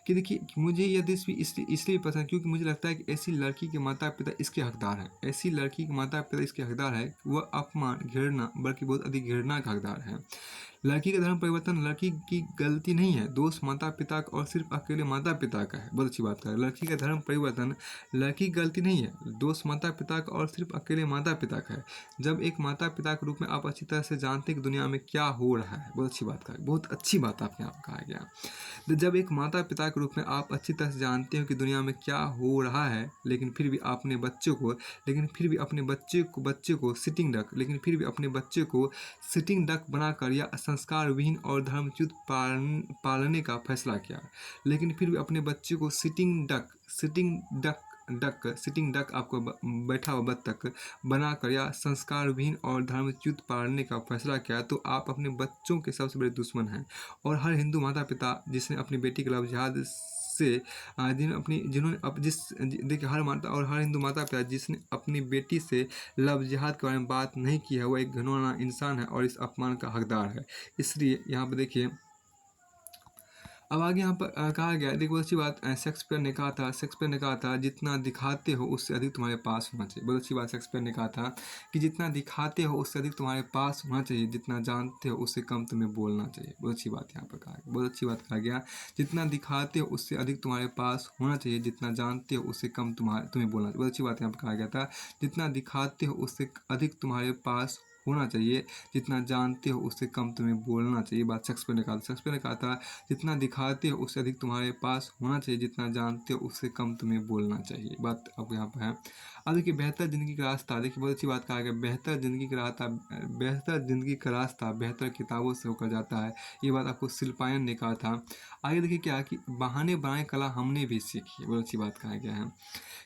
कि देखिए मुझे यह दृश्य भी इसलिए पसंद है क्योंकि मुझे लगता है कि ऐसी लड़की के माता पिता इसके हकदार हैं, ऐसी लड़की के माता पिता इसके हकदार है, वह अपमान घृणा बल्कि बहुत अधिक घृणा का हकदार है। लड़की का धर्म परिवर्तन लड़की की गलती नहीं है, दोष माता पिता का और सिर्फ अकेले माता पिता का है। बहुत अच्छी बात है, लड़की का धर्म परिवर्तन लड़की की गलती नहीं है, दोष माता पिता का और सिर्फ अकेले माता पिता का है। जब एक माता पिता के रूप में आप अच्छी तरह से जानते हैं कि दुनिया में क्या हो रहा है, बहुत अच्छी बात कहा, बहुत अच्छी बात आपके यहाँ कहा गया। जब एक माता पिता के रूप में आप अच्छी तरह से जानते हो कि दुनिया में क्या हो रहा है, लेकिन फिर भी अपने बच्चे को सिटिंग डक, लेकिन फिर भी अपने बच्चे को सिटिंग डक बनाकर या संस्कार विहीन और धर्मच्युत पालने का फैसला किया, लेकिन फिर भी अपने बच्चे को सिटिंग डक आपको बैठा हुआ बत्तख बनाकर या संस्कार विहीन और धर्मच्युत पालने का फैसला किया, तो आप अपने बच्चों के सबसे बड़े दुश्मन हैं। और हर हिंदू माता पिता जिसने अपनी बेटी के लव जिहाद से देखिए हर हिंदू माता पिता जिसने अपनी बेटी से लव जिहाद के बारे में बात नहीं की है, वह एक घिनौना इंसान है और इस अपमान का हकदार है। इसलिए यहाँ पर देखिए अब आगे यहाँ पर कहा गया, देखिए बहुत अच्छी बात शेक्सपियर ने कहा था जितना दिखाते हो उससे अधिक तुम्हारे पास होना चाहिए। बहुत अच्छी बात शेक्सपियर ने कहा था कि जितना दिखाते हो उससे अधिक तुम्हारे पास होना चाहिए, जितना जानते हो उससे कम तुम्हें बोलना चाहिए। बहुत अच्छी बात यहाँ पर कहा गया, बहुत अच्छी बात कहा गया, जितना दिखाते हो उससे अधिक तुम्हारे पास होना चाहिए, जितना जानते हो उससे कम तुम्हें बोलना चाहिए। बहुत अच्छी बात यहाँ पर कहा गया था, जितना दिखाते हो उससे अधिक तुम्हारे पास होना चाहिए, जितना जानते हो उससे कम तुम्हें बोलना चाहिए। बात शेक्सपियर ने कहा था जितना दिखाते हो उससे अधिक तुम्हारे पास होना चाहिए, जितना जानते हो उससे कम तुम्हें बोलना चाहिए। बात अब यहाँ पर है। अब देखिए बेहतर ज़िंदगी का रास्ता, देखिए बहुत अच्छी बात कहा गया, बेहतर ज़िंदगी का रास्ता बेहतर किताबों से होकर जाता है। ये बात आपको शिल्पायन ने कहा था। आगे देखिए क्या कि बहाने बनाने कला हमने भी सीखी है। बहुत अच्छी बात कहा गया है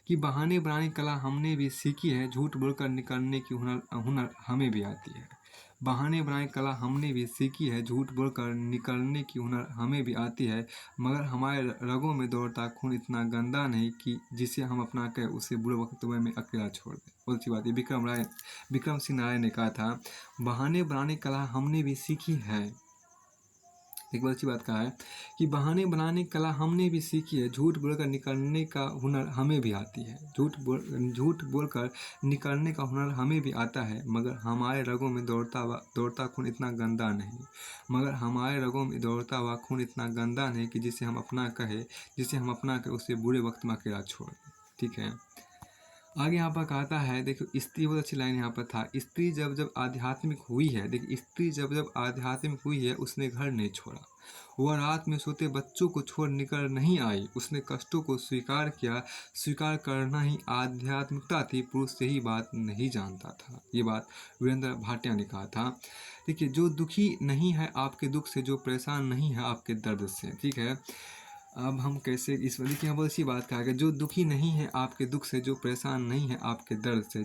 कि बहाने बनाने कला हमने भी सीखी है, झूठ बोलकर निकलने की हुनर हमें भी आती है। बहाने बनाने कला हमने भी सीखी है, झूठ बोलकर निकलने की हुनर हमें भी आती है, मगर हमारे रगों में दौड़ता खून इतना गंदा नहीं कि जिसे हम अपना कर उसे बुरे वक्त में अकेला छोड़ दें। बहुत अच्छी बात है, विक्रम सिंह नारायण ने कहा था बहाने बनाने कला हमने भी सीखी है। एक बहुत अच्छी बात कहा है कि बहाने बनाने की कला हमने भी सीखी है, झूठ बोलकर निकलने का हुनर हमें भी आती है, झूठ बोलकर निकलने का हुनर हमें भी आता है, मगर हमारे रगों में दौड़ता खून इतना गंदा नहीं कि जिसे हम अपना कहे उसे बुरे वक्त में अकेला छोड़ दें। ठीक है, आगे यहाँ पर कहता है, देखो स्त्री, बहुत अच्छी लाइन यहाँ पर था, स्त्री जब आध्यात्मिक हुई है, देखिए स्त्री जब आध्यात्मिक हुई है उसने घर नहीं छोड़ा, वह रात में सोते बच्चों को छोड़ निकल नहीं आई, उसने कष्टों को स्वीकार किया, स्वीकार करना ही आध्यात्मिकता थी, पुरुष यही बात नहीं जानता था। ये बात वीरेंद्र भाटिया ने कहा था। देखिए जो दुखी नहीं है आपके दुख से, जो परेशान नहीं है आपके दर्द से। ठीक है, अब हम कैसे इस देखिए यहाँ बहुत अच्छी बात कहा गया, जो दुखी नहीं है आपके दुख से, जो परेशान नहीं है आपके दर्द से,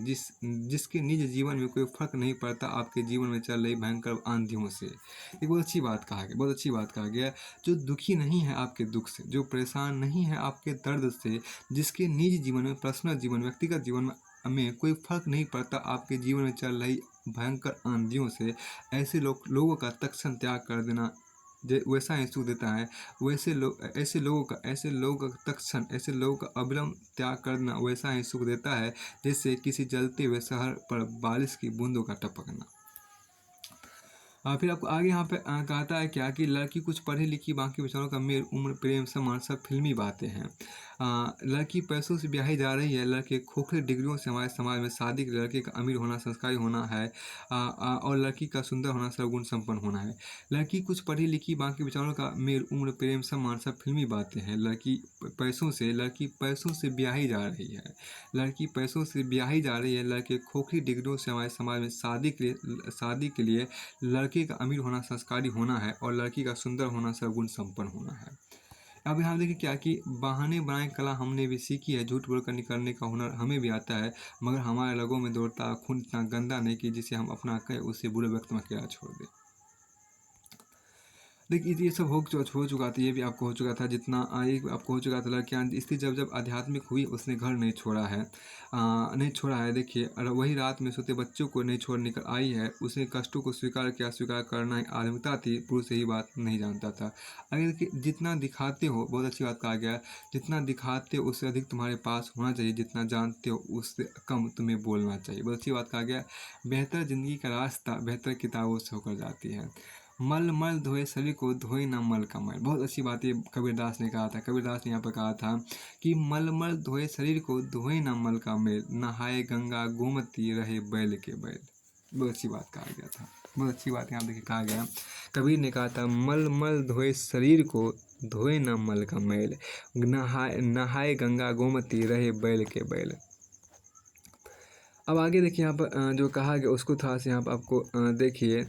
जिसके निज जीवन में कोई फर्क नहीं पड़ता आपके जीवन में चल रही भयंकर आंधियों से। ये बहुत अच्छी बात कहा गया, बहुत अच्छी बात कहा गया। जो दुखी नहीं है आपके दुख से, जो परेशान नहीं है आपके दर्द से, जिसके निज जीवन में, पर्सनल जीवन, व्यक्तिगत जीवन में कोई फर्क नहीं पड़ता आपके जीवन में चल रही भयंकर आंधियों से, ऐसे लोगों का तत्क्षण त्याग कर देना वैसा ही सुख देता है। ऐसे लोगों का तत्क्षण, ऐसे लोगों का अविलंब त्याग करना वैसा ही सुख देता है जैसे किसी जलते हुए शहर पर बारिश की बूंदों का टपकना। फिर आपको आगे यहाँ पे कहता है क्या कि लड़की कुछ पढ़ी लिखी, बाकी विचारों का मेल, उम्र, प्रेम, सम्मान सब फिल्मी बातें हैं। लड़की पैसों से ब्याही जा रही है, लड़के खोखले डिग्रियों से हमारे समाज में शादी, लड़के का अमीर होना, संस्कारी होना है, और लड़की का सुंदर होना, सर्वगुण संपन्न होना है। लड़की कुछ पढ़ी लिखी, बाकी विचारों का मेल, उम्र, प्रेम, सम्मान सब फिल्मी बातें हैं। लड़की पैसों से ब्याही जा रही है, लड़की पैसों से ब्याही जा रही है, लड़के खोखली डिग्रियों से हमारे समाज में शादी के लिए लड़के का अमीर होना, संस्कारी होना है, और लड़की का सुंदर होना, सर्वगुण संपन्न होना है। अब यहाँ देखिए क्या कि बहाने बनाए कला हमने भी सीखी है, झूठ बोलकर निकलने का हुनर हमें भी आता है, मगर हमारे रगों में दौड़ता खून इतना गंदा नहीं कि जिसे हम अपना कहें उसे बुरे वक्त में अकेला छोड़ दें। देखिए ये सब हो चुका था, ये भी आपको हो चुका था, जितना ये आपको हो चुका था। लड़कियाँ स्त्री जब आध्यात्मिक हुई उसने घर नहीं छोड़ा है, देखिए, और वही रात में सोते बच्चों को नहीं छोड़ निकल आई है। उसने कष्टों को स्वीकार किया, स्वीकार करना ही आधुनिकता थी, पुरुष यही बात नहीं जानता था। अगर देखिए जितना दिखाते हो, बहुत अच्छी बात कहा गया, जितना दिखाते हो उससे अधिक तुम्हारे पास होना चाहिए, जितना जानते हो उससे कम तुम्हें बोलना चाहिए। बहुत अच्छी बात कहा गया। बेहतर जिंदगी का रास्ता बेहतर किताबों से होकर जाती है। मल मल धोए शरीर को, धोए न मल का मैल। बहुत अच्छी बात ये कबीरदास ने कहा था। कबीरदास ने यहाँ पर कहा था कि मल मल धोए शरीर को, धोए न मल का मैल, नहाए गंगा गोमती, रहे बैल के बैल। बहुत अच्छी बात कहा गया था, बहुत अच्छी बात यहाँ देखिए कहा गया। कबीर ने कहा था मल मल धोए शरीर को, धोए न मल का मैल, नहाए गंगा गोमती, रहे बैल के बैल। अब आगे देखिए यहाँ पर जो कहा गया उसको थोड़ा सा यहाँ पर आपको देखिए,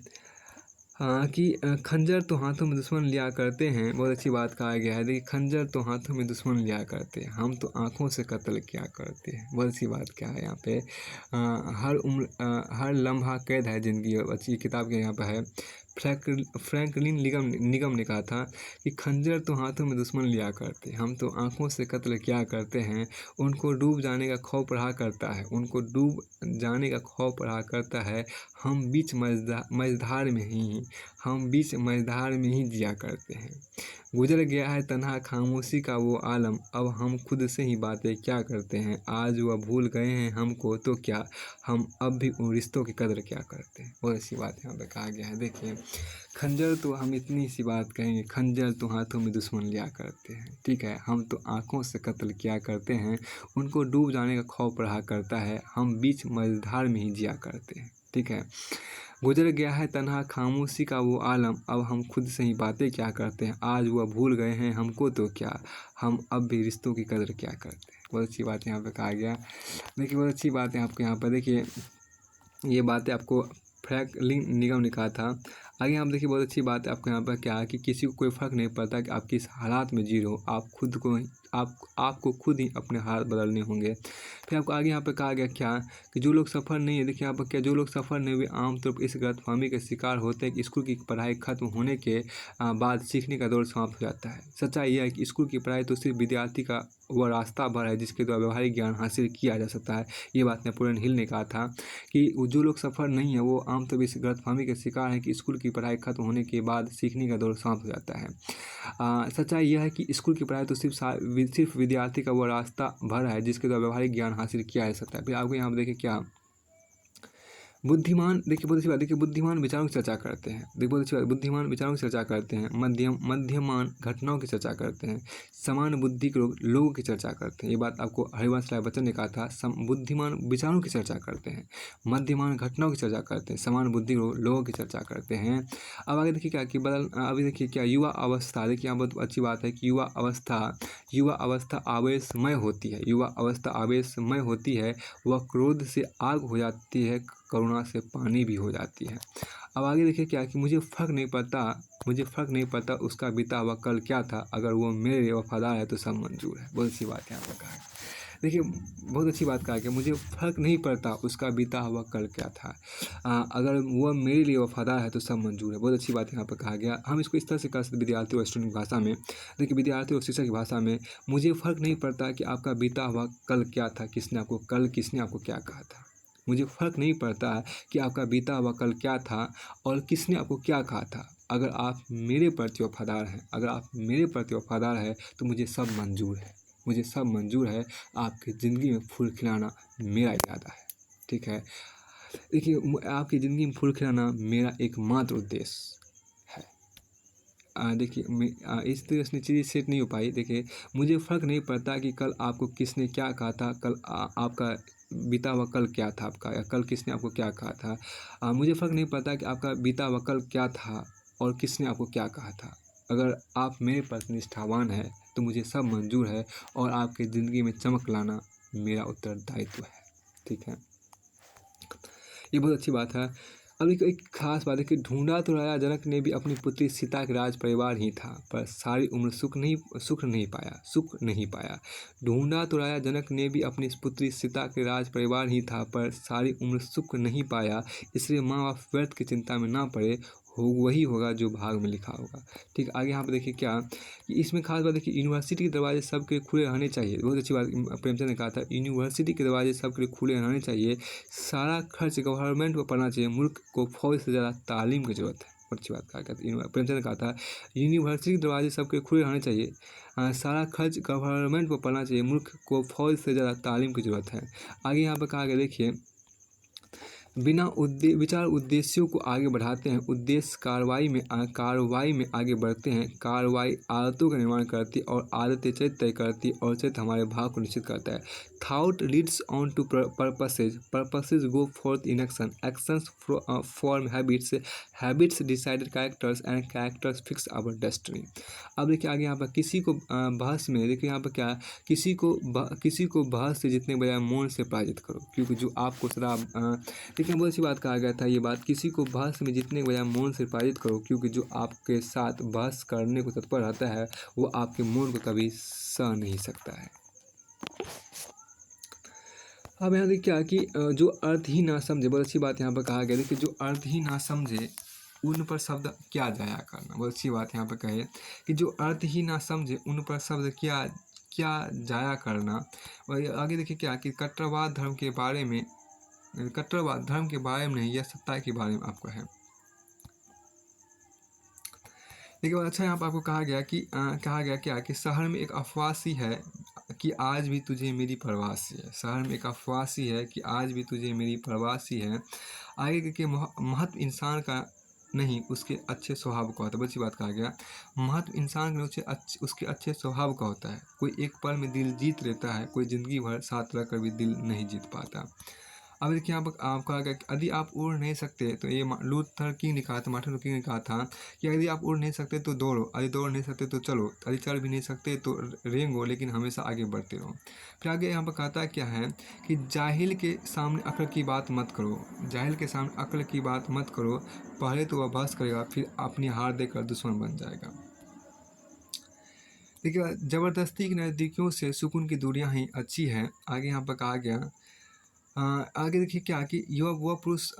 हाँ कि खंजर तो हाथों में दुश्मन लिया करते हैं। बहुत अच्छी बात कहा गया है। देखिए खंजर तो हाथों में दुश्मन लिया करते हैं, हम तो आँखों से कत्ल किया करते हैं। बहुत अच्छी बात क्या है यहाँ पे। हर लम्हा कैद है ज़िंदगी। अच्छी किताब के यहाँ पर है। फ्रैंकलिन निगम ने कहा था कि खंजर तो हाथों में दुश्मन लिया करते, हम तो आँखों से कत्ल किया करते हैं। उनको डूब जाने का खौफ रहा करता है, उनको डूब जाने का खौफ रहा करता है। हम बीच मझधार में ही जिया करते हैं। गुजर गया है तन्हा खामोशी का वो आलम, अब हम खुद से ही बातें क्या करते हैं। आज वह भूल गए हैं हमको तो क्या, हम अब भी उन रिश्तों की कदर क्या करते हैं। बहुत अच्छी बात यहाँ पे कहा गया है। देखिए खंजर तो हम इतनी सी बात कहेंगे, खंजर तो हाथों में दुश्मन लिया करते हैं, ठीक है। हम तो आँखों से कत्ल किया करते हैं, उनको डूब जाने का खौफ रहा करता है। हम बीच मझधार में ही जिया करते हैं, ठीक है। गुजर गया है तन्हा खामोशी का वो आलम, अब हम खुद से ही बातें क्या करते हैं। आज वह भूल गए हैं हमको तो क्या, हम अब भी रिश्तों की कदर क्या करते हैं। बहुत अच्छी बात यहाँ पे कहा गया। देखिए बहुत अच्छी बात है आपको यहाँ पर। देखिए ये बातें आपको फ्रैंकलिन निगम ने कहा था। आगे आप देखिए बहुत अच्छी बात है आपको यहाँ पर क्या है कि किसी को कोई फ़र्क नहीं पड़ता कि आप किस हालात में जी रहे हो, आपको खुद ही अपने हालात बदलने होंगे। फिर आपको आगे यहाँ पे कहा गया क्या कि जो लोग सफ़र नहीं है, देखिए यहाँ पर क्या, जो लोग सफ़र नहीं हुए आमतौर पर इस गलतफहमी के शिकार होते हैं कि स्कूल की पढ़ाई खत्म होने के बाद सीखने का दौर समाप्त हो जाता है। सच्चाई यह है कि स्कूल की पढ़ाई तो सिर्फ विद्यार्थी का वह रास्ता भर है जिसके द्वारा व्यवहारिक ज्ञान हासिल किया जा सकता है। ये बात नेपोलियन हिल ने कहा था कि जो लोग सफ़र नहीं है वो आमतौर पर इस गलतफहमी के शिकार हैं कि स्कूल की पढ़ाई खत्म होने के बाद सीखने का दौर समाप्त हो जाता है। सच्चाई यह है कि स्कूल की पढ़ाई तो सिर्फ विद्यार्थी का वो रास्ता भर है जिसके द्वारा व्यवहारिक ज्ञान हासिल किया जा सकता है। फिर आपको यहाँ पर देखिए क्या, बुद्धिमान, देखिए बहुत अच्छी बात, देखिए बुद्धिमान विचारों की चर्चा करते हैं। देखिए बहुत अच्छी बात, बुद्धिमान विचारों की चर्चा करते हैं, मध्यमान घटनाओं की चर्चा करते हैं, समान बुद्धि के लोगों की चर्चा करते हैं। ये बात आपको हरिवंश राय बच्चन ने कहा था। बुद्धिमान विचारों की चर्चा करते हैं, मध्यमान घटनाओं की चर्चा करते हैं, समान बुद्धि लोगों की चर्चा करते हैं। अब आगे देखिए क्या कि अभी देखिए क्या, युवा अवस्था, देखिए यहाँ बहुत अच्छी बात है कि युवा अवस्था आवेशमय होती है। युवा अवस्था आवेशमय होती है, वह क्रोध से आग हो जाती है, करुणा आँख से पानी भी हो जाती है। अब आगे देखिए क्या कि मुझे फ़र्क नहीं पड़ता उसका बीता हुआ कल क्या था, अगर वो मेरे लिए वफ़ादार है तो सब मंज़ूर है। बहुत अच्छी बात यहाँ पर कहा है। देखिए बहुत अच्छी बात कहा कि मुझे फ़र्क नहीं पड़ता उसका बीता हुआ कल क्या था, अगर वह मेरे लिए वफ़ादार है तो सब मंज़ूर है। बहुत अच्छी बात यहाँ पर कहा गया। हम इसको इस तरह से कह सकते विद्यार्थी और स्टूडेंट की भाषा में। देखिए विद्यार्थी और शिक्षक की भाषा में, मुझे फ़र्क नहीं पड़ता कि आपका बीता हुआ कल क्या था, किसने आपको क्या कहा था। मुझे फ़र्क नहीं पड़ता कि आपका बीता हुआ कल क्या था और किसने आपको क्या कहा था। अगर आप मेरे प्रति वफ़ादार हैं तो मुझे सब मंज़ूर है। आपकी ज़िंदगी में फूल खिलाना मेरा इरादा है। ठीक है। देखिए आपकी ज़िंदगी में फूल खिलाना मेरा एकमात्र उद्देश्य है। देखिए इस तरह से चीज़ें सेट नहीं हो पाई। देखिए मुझे फ़र्क नहीं पड़ता कि कल आपको किसने क्या कहा था, कल आपका बीता हुआ कल क्या था आपका, या कल किसने आपको क्या कहा था। मुझे फ़र्क नहीं पड़ता कि आपका बीता हुआ कल क्या था और किसने आपको क्या कहा था। अगर आप मेरे प्रति निष्ठावान हैं तो मुझे सब मंज़ूर है और आपकी ज़िंदगी में चमक लाना मेरा उत्तरदायित्व है। ठीक है, ये बहुत अच्छी बात है। अब एक खास बात है कि ढूंढा तो राजा जनक ने भी अपनी पुत्री सीता के राज परिवार ही था, पर सारी उम्र सुख नहीं पाया। ढूंढा तो राजा जनक ने भी अपनी पुत्री सीता के राज परिवार ही था, पर सारी उम्र सुख नहीं पाया। इसलिए माँ बाप व्यर्थ की चिंता में ना पड़े, वही होगा जो भाग में लिखा होगा। ठीक, आगे यहाँ पर देखिए क्या कि इसमें खास बात है कि यूनिवर्सिटी के दरवाजे सबके खुले रहने चाहिए। बहुत अच्छी बात प्रेमचंद ने कहा था, यूनिवर्सिटी के दरवाजे सबके लिए खुले रहने चाहिए। सारा खर्च गवर्नमेंट को पड़ना चाहिए। मुल्क को फौज से ज़्यादा तालीम की ज़रूरत है। बहुत अच्छी बात कहा गया। प्रेमचंद ने कहा था यूनिवर्सिटी के दरवाजे सबके खुले रहने चाहिए। सारा खर्च गवर्नमेंट को पड़ना चाहिए। मुल्क को फौज से ज़्यादा तालीम की ज़रूरत है। आगे यहाँ पर कहा गया, देखिए बिना विचार उद्देश्यों को आगे बढ़ाते हैं, उद्देश्य कार्रवाई में आगे बढ़ते हैं। कार्रवाई आदतों का निर्माण करती है और आदतें चरित्र तय करती है और चरित्र हमारे भाव को निश्चित करता है। Thought leads on to purposes go forth in actions form habits decided characters and characters fix our destiny. अब देखिए आगे यहाँ पर किसी को बहस में, देखिए यहाँ पर क्या, किसी को बहस से जितने बजाय मौन से पराजित करो, क्योंकि जो आपको शराब लेकिन बहुत अच्छी बात कहा गया था ये बात, किसी को बहस में जितने के बजाय मौन से पराजित करो, क्योंकि जो आपके साथ बहस करने को तत्पर रहता है वो आपके मौन को कभी सह नहीं सकता है। अब यहाँ देखिए क्या कि जो अर्थ ही ना समझे, बहुत अच्छी बात यहाँ पर कहा गया, देखिए जो अर्थ ही ना समझे उन पर शब्द क्या जाया करना। बहुत अच्छी बात यहाँ पर कहे कि जो अर्थ ही ना समझे उन पर शब्द क्या जाया करना। और आगे देखिए क्या कि कट्टरवाद धर्म के बारे में नहीं, यह सत्ता के बारे में आपको है। देखिए अच्छा यहाँ पर आपको कहा गया क्या कि शहर में एक अफवाह सी है कि आज भी तुझे मेरी परवाह सी है। शहर में एक अफवाह सी है कि आज भी तुझे मेरी परवाह सी है। आगे के महत्व इंसान का नहीं उसके अच्छे स्वभाव का होता है। अच्छी बात कहा गया, महत्व इंसान के उसके अच्छे स्वभाव का होता है। कोई एक पल में दिल जीत लेता है, कोई जिंदगी भर साथ रहकर भी दिल नहीं जीत पाता। अब देखिए यहाँ पर आपका यदि आप उड़ नहीं सकते तो ये मार्टिन लूथर किंग ने कहा था कि यदि आप उड़ नहीं सकते तो दौड़ो, यदि दौड़ नहीं सकते तो चलो, यदि चल भी नहीं सकते तो रेंगो, लेकिन हमेशा आगे बढ़ते रहो। फिर आगे यहाँ पर कहता क्या है कि जाहिल के सामने अक्ल की बात मत करो, पहले तो वह बहस करेगा फिर अपनी हार देकर दुश्मन बन जाएगा। देखिए ज़बरदस्ती की नज़दीकियों से सुकून की दूरियां ही अच्छी है। आगे यहाँ पर कहा गया आगे देखिए क्या कि वह पुरुष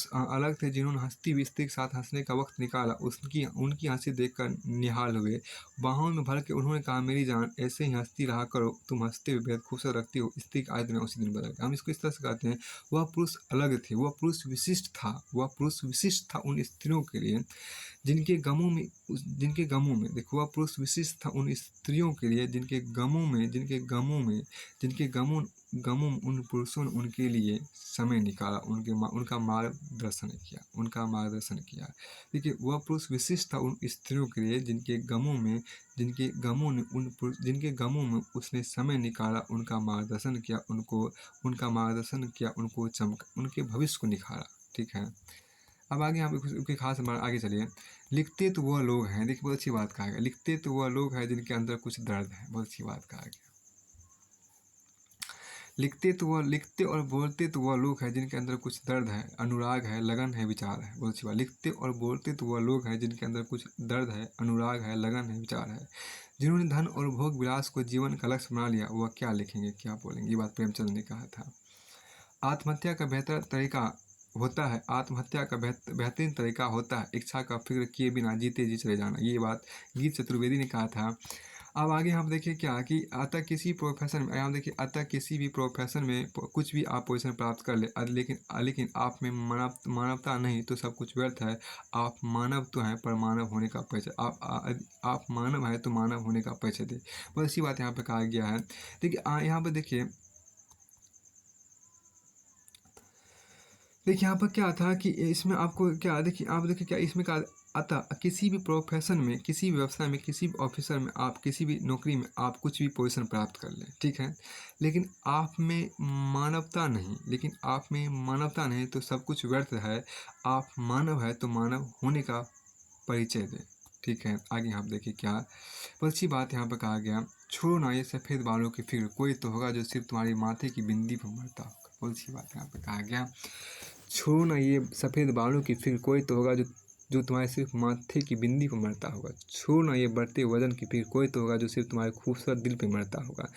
अलग थे जिन्होंने हंसती हुई स्त्री के साथ हंसने का वक्त निकाला। उनकी हंसी देखकर निहाल हुए, बाहों में भर के उन्होंने कहा मेरी जान ऐसे ही हंसती रहा करो, तुम हंसते हुए बेहद खूबसूरत लगती हो। स्त्री का आयतन उसी दिन बदल गया। हम इसको इस तरह से कहते हैं वह पुरुष अलग थे, वह पुरुष विशिष्ट था उन स्त्रियों के लिए जिनके गमों में देखो, वह पुरुष विशिष्ट था उन स्त्रियों के लिए जिनके गमों में उन पुरुषों ने उनके लिए समय निकाला, उनका मार्गदर्शन किया। देखिए वह पुरुष विशिष्ट था उन स्त्रियों के लिए जिनके गमों में उसने समय निकाला, उनका मार्गदर्शन किया, उनके भविष्य को निखारा। ठीक है, अब आगे यहाँ पे खास आगे चलिए। लिखते तो वह लोग हैं, देखिए बहुत अच्छी बात कहा गया, लिखते तो वह लोग हैं जिनके अंदर कुछ दर्द है। बहुत अच्छी बात कहा गया। लिखते और बोलते तो वह लोग हैं जिनके अंदर कुछ दर्द है, अनुराग है, लगन है, विचार है। बहुत अच्छी बात। लिखते और बोलते तो वह लोग हैं जिनके अंदर कुछ दर्द है, अनुराग है, लगन है, विचार है। जिन्होंने धन और भोग विलास को जीवन का लक्ष्य बना लिया, वह क्या लिखेंगे, क्या बोलेंगे। ये बात प्रेमचंद ने कहा था। आत्महत्या का बेहतर तरीका होता है, आत्महत्या का बेहतरीन तरीका होता है इच्छा का फिक्र किए बिना जीते जी चले जाना। ये बात गीत चतुर्वेदी ने कहा था। अब आगे हम देखिए क्या कि अतः किसी प्रोफेशन में, यहाँ देखिए अतः किसी भी प्रोफेशन में कुछ भी आप पोजीशन प्राप्त कर ले, लेकिन आप में मानवता नहीं तो सब कुछ व्यर्थ है। आप मानव तो हैं पर मानव होने का परिचय, आप मानव हैं तो मानव होने का परिचय दे। बहुत अच्छी बात यहाँ पे कहा गया है। देखिए यहाँ पे देखिए यहाँ पर क्या था कि इसमें आपको क्या देखिए, आप देखिए क्या इसमें कहा, अतः किसी भी प्रोफेशन में, किसी भी व्यवसाय में, किसी भी ऑफिसर में, आप किसी भी नौकरी में आप कुछ भी पोजीशन प्राप्त कर लें, ठीक है, लेकिन आप में मानवता नहीं, तो सब कुछ व्यर्थ है। आप मानव है तो मानव होने का परिचय दें, ठीक है। आगे आप देखिए क्या बहुत अच्छी बात यहाँ पर कहा गया, छोड़ो ना ये सफ़ेद बालों की फिक्र, कोई तो होगा जो सिर्फ तुम्हारी माथे की बिंदी पर मरता होगा। बहुत अच्छी बात यहाँ पर कहा गया, छोड़ो ना ये सफ़ेद बालों की फिक्र, कोई तो होगा जो तुम्हारे सिर्फ माथे की बिंदी पर मरता होगा। छोड़ो ना ये बढ़ते वजन की फिक्र, कोई तो होगा जो सिर्फ तुम्हारे खूबसूरत दिल पे मरता होगा।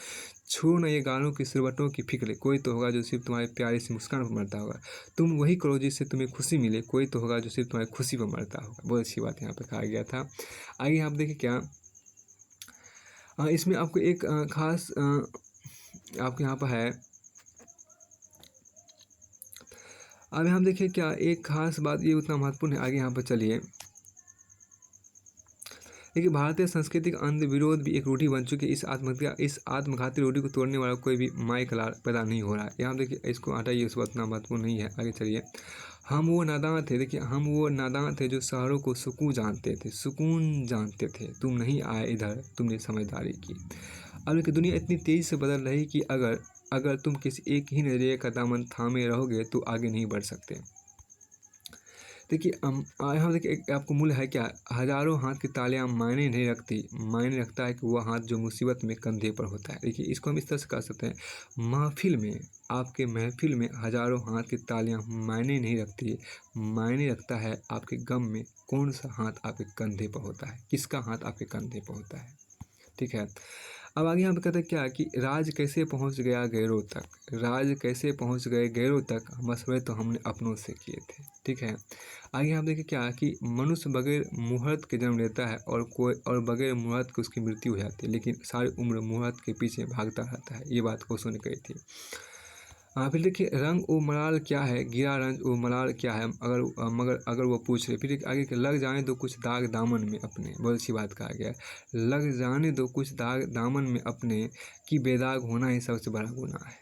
छोड़ो ना ये गालों की सिरवटों की फिक्र, कोई तो होगा जो सिर्फ तुम्हारी प्यारी सी मुस्कान पर मरता होगा। तुम वही करो जिससे तुम्हें खुशी मिले, कोई तो होगा जो सिर्फ तुम्हारी खुशी पर मरता होगा। बहुत अच्छी बात यहाँ पर कहा गया था। आगे आप देखिए क्या इसमें आपको एक खास आपके यहाँ पर है। अब हम देखिए क्या एक खास बात, ये उतना महत्वपूर्ण है। आगे यहाँ पर चलिए, देखिए भारतीय सांस्कृतिक अंध विरोध भी एक रूढ़ी बन चुकी है। इस आत्मघाती रूढ़ी को तोड़ने वाला कोई भी माइक पैदा नहीं हो रहा है। यहाँ देखिए इसको हटाइए, उस बात उतना महत्वपूर्ण नहीं है। आगे चलिए, हम वो नादान थे, देखिए हम वो नादान थे जो शहरों को सुकून जानते थे। तुम नहीं आए इधर, तुमने समझदारी की। अब देखिए दुनिया इतनी तेज़ी से बदल रही कि अगर तुम किसी एक ही नजरिए का दामन थामे रहोगे तो आगे नहीं बढ़ सकते। देखिए यहाँ देखिए एक आपको मूल्य है क्या, हजारों हाथ की तालियां मायने नहीं रखती, मायने रखता है कि वह हाथ जो मुसीबत में कंधे पर होता है। देखिए इसको हम इस तरह से कह सकते हैं, आपके महफिल में हजारों हाथ की तालियां मायने नहीं रखती, मायने रखता है आपके गम में कौन सा हाथ आपके कंधे पर होता है, किसका हाथ आपके कंधे पर होता है, ठीक है। अब आगे यहाँ पे कहते हैं क्या कि राज कैसे पहुँच गया गैरों तक, राज कैसे पहुँच गए गैरों तक, मशवरे तो हमने अपनों से किए थे, ठीक है। आगे आप देखिए क्या कि मनुष्य बगैर मुहूर्त के जन्म लेता है और बगैर मुहूर्त के उसकी मृत्यु हो जाती है, लेकिन सारी उम्र मुहूर्त के पीछे भागता रहता है। ये बात ओशो ने कही थी। फिर देखिए रंग ओ मलाल क्या है, गिरा रंग ओ मलाल क्या है, मगर वो पूछ रहे। फिर आगे के लग जाने दो कुछ दाग दामन में अपने, बहुत अच्छी बात कहा गया है, लग जाने दो कुछ दाग दामन में अपने, कि बेदाग होना ही सबसे बड़ा गुनाह है।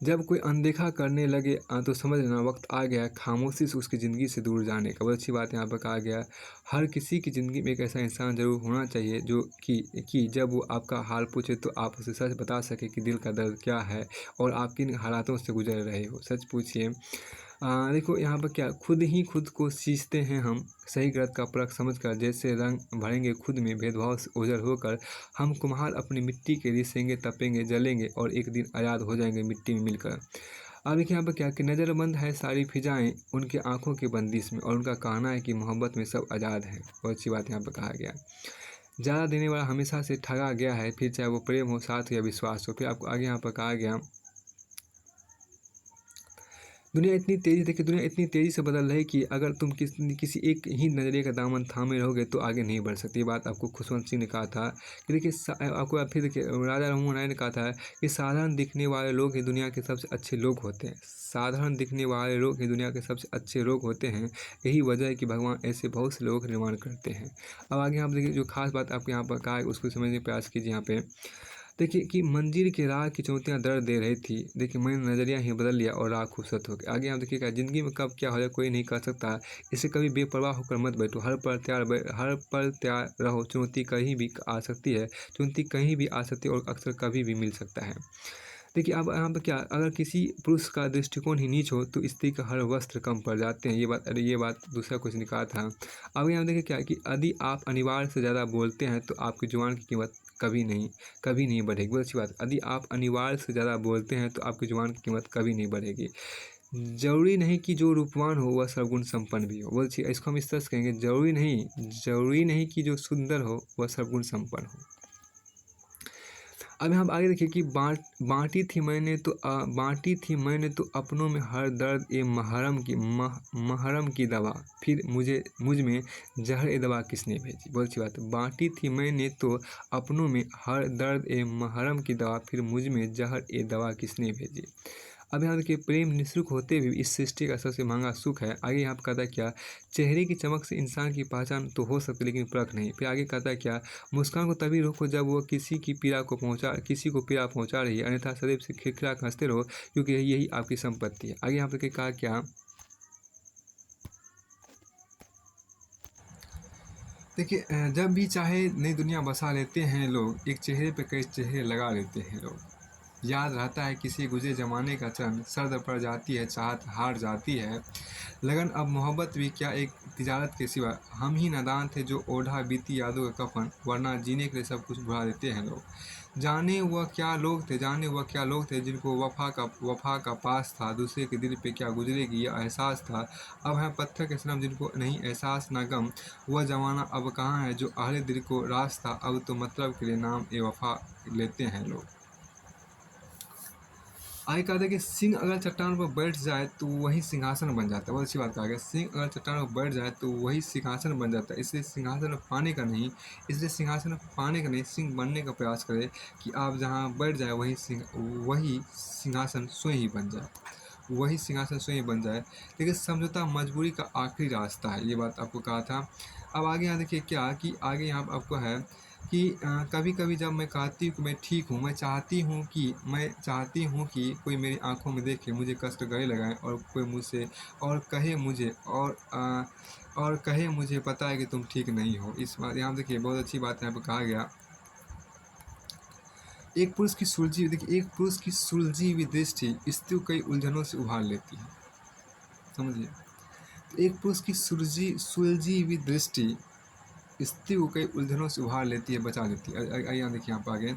जब कोई अनदेखा करने लगे तो समझ लेना वक्त आ गया खामोशी से उसकी ज़िंदगी से दूर जाने का। बहुत अच्छी बात यहाँ पर कहा गया, हर किसी की ज़िंदगी में एक ऐसा इंसान ज़रूर होना चाहिए जो कि जब वो आपका हाल पूछे तो आप उसे सच बता सके कि दिल का दर्द क्या है और आप किन हालातों से गुजर रहे हो। सच पूछिए। देखो यहाँ पर क्या, खुद ही खुद को सींचते हैं हम, सही गलत का परख समझकर, जैसे रंग भरेंगे खुद में भेदभाव से ओझल होकर, हम कुम्हार अपनी मिट्टी के रिसेंगे, तपेंगे, जलेंगे और एक दिन आज़ाद हो जाएंगे मिट्टी में मिलकर। अब देखिए यहाँ पर क्या कि नज़रबंद है सारी फिजाएं उनके आंखों की बंदिश में, और उनका कहना है कि मोहब्बत में सब आज़ाद है। बहुत अच्छी बात यहाँ पर कहा गया। ज़्यादा देने वाला हमेशा से ठगा गया है, फिर चाहे वो प्रेम हो, साथ हो या विश्वास हो। फिर आपको आगे यहाँ पर कहा गया, दुनिया इतनी तेज़ी से बदल रही है कि अगर तुम किसी एक ही नज़रिए का दामन थामे रहोगे तो आगे नहीं बढ़ सकती। ये बात आपको खुशवंत सिंह ने कहा था कि देखिए आपको फिर देखिए राजा राममोहन राय ने कहा था कि साधारण दिखने वाले लोग ही दुनिया के सबसे अच्छे लोग होते हैं, साधारण दिखने वाले लोग ही दुनिया के सबसे अच्छे लोग होते हैं। यही वजह है कि भगवान ऐसे बहुत से लोगों का निर्माण करते हैं। अब आगे आप देखिए जो खास बात आपको यहाँ पर कहा है उसको समझने का प्रयास कीजिए। यहाँ पे देखिए कि मंजिल की राह की चुनौतियाँ दर्द दे रही थी, देखिए मैंने नज़रिया ही बदल लिया और राह खूबसूरत हो गई। आगे आप देखिएगा, ज़िंदगी में कब क्या हो जाए कोई नहीं कह सकता, इसे कभी बेपरवाह होकर मत बैठो, हर पल तैयार रहो। चुनौती कहीं भी आ सकती है, और अक्सर कभी भी मिल सकता है। देखिए अब यहाँ पे क्या, अगर किसी पुरुष का दृष्टिकोण ही नीच हो तो स्त्री का हर वस्त्र कम पड़ जाते हैं। ये बात, अरे ये बात दूसरा कुछ ने कहा था। अब यहाँ देखिए क्या है कि यदि आप अनिवार्य से ज़्यादा बोलते हैं तो आपकी जुबान की कीमत कभी नहीं बढ़ेगी। बहुत अच्छी बात, यदि आप अनिवार्य से ज़्यादा बोलते हैं तो आपकी जुबान की कीमत कभी नहीं बढ़ेगी। ज़रूरी नहीं कि जो रूपवान हो वह सर्वगुण संपन्न भी हो। बहुत अच्छी, इसको हम इस तरह से कहेंगे, ज़रूरी नहीं कि जो सुंदर हो वह सर्वगुण संपन्न हो। अब यहाँ आप आगे देखिए कि बाँटी थी मैंने तो अपनों में हर दर्द ए महरम की दवा, फिर मुझ में ज़हर ए दवा किसने भेजी। बहुत अच्छी बात है, बाँटी थी मैंने तो अपनों में हर दर्द ए महरम की दवा, फिर मुझ में ज़हर ए दवा किसने भेजी। अब यहाँ देखिए, प्रेम निःशुल्क होते हुए इस सृष्टि का सबसे महंगा सुख है। आगे यहाँ पे कहता है क्या, चेहरे की चमक से इंसान की पहचान तो हो सकती है लेकिन परख नहीं। फिर आगे कहता है क्या, मुस्कान को तभी रोको जब वो किसी को पीड़ा पहुंचा रही है, अन्यथा सदैव से खिलखिला कर हंसते रहो क्योंकि यही आपकी संपत्ति है। आगे यहाँ पे कहा क्या, देखिए जब भी चाहे नई दुनिया बसा लेते हैं लोग, एक चेहरे पे कई चेहरे लगा लेते हैं लोग। याद रहता है किसी गुजरे जमाने का चंद, सर्द पड़ जाती है चाहत हार जाती है लगन, अब मोहब्बत भी क्या एक तिजारत के सिवा। हम ही नादान थे जो ओढ़ा बीती यादों का कफन, वरना जीने के लिए सब कुछ भुला देते हैं लोग। जाने वह क्या लोग थे जिनको वफा का पास था, दूसरे के दिल पे क्या गुजरेगी यह एहसास था। अब है पत्थर के सनम जिनको नहीं एहसास ना गम, वह ज़माना अब कहाँ है जो अहले दिल को रास था, अब तो मतलब के लिए नाम ए वफा लेते हैं लोग। आगे कहा था कि सिंह अगर चट्टान पर बैठ जाए तो वही सिंहासन बन जाता है। बहुत अच्छी बात कहा गया, सिंह अगर चट्टान पर बैठ जाए तो वही सिंहासन बन जाता है। इसलिए सिंहासन पाने का नहीं, सिंह बनने का प्रयास करें कि आप जहाँ बैठ जाए वही सिंहासन स्वयं ही बन जाए, वही सिंहासन स्वयं बन जाए। लेकिन समझौता मजबूरी का आखिरी रास्ता है, ये बात आपको कहा था। अब आगे यहाँ देखिए क्या कि आगे यहाँ आपको है कि कभी कभी जब मैं कहती हूँ कि मैं ठीक हूँ, मैं चाहती हूँ कि कोई मेरी आंखों में देखे, मुझे कष्ट गले लगाए और कोई मुझसे और कहे मुझे और कहे मुझे पता है कि तुम ठीक नहीं हो। इस बात यहाँ देखिए बहुत अच्छी बात यहाँ पर कहा गया, एक पुरुष की सुलझी हुई दृष्टि स्त्री को कई उलझनों से उभार लेती है। समझिए, एक पुरुष की सुलझी हुई दृष्टि स्त्री को कई उलझनों से उभार लेती है, बचा लेती है। आइए देखिए यहाँ पर आगे,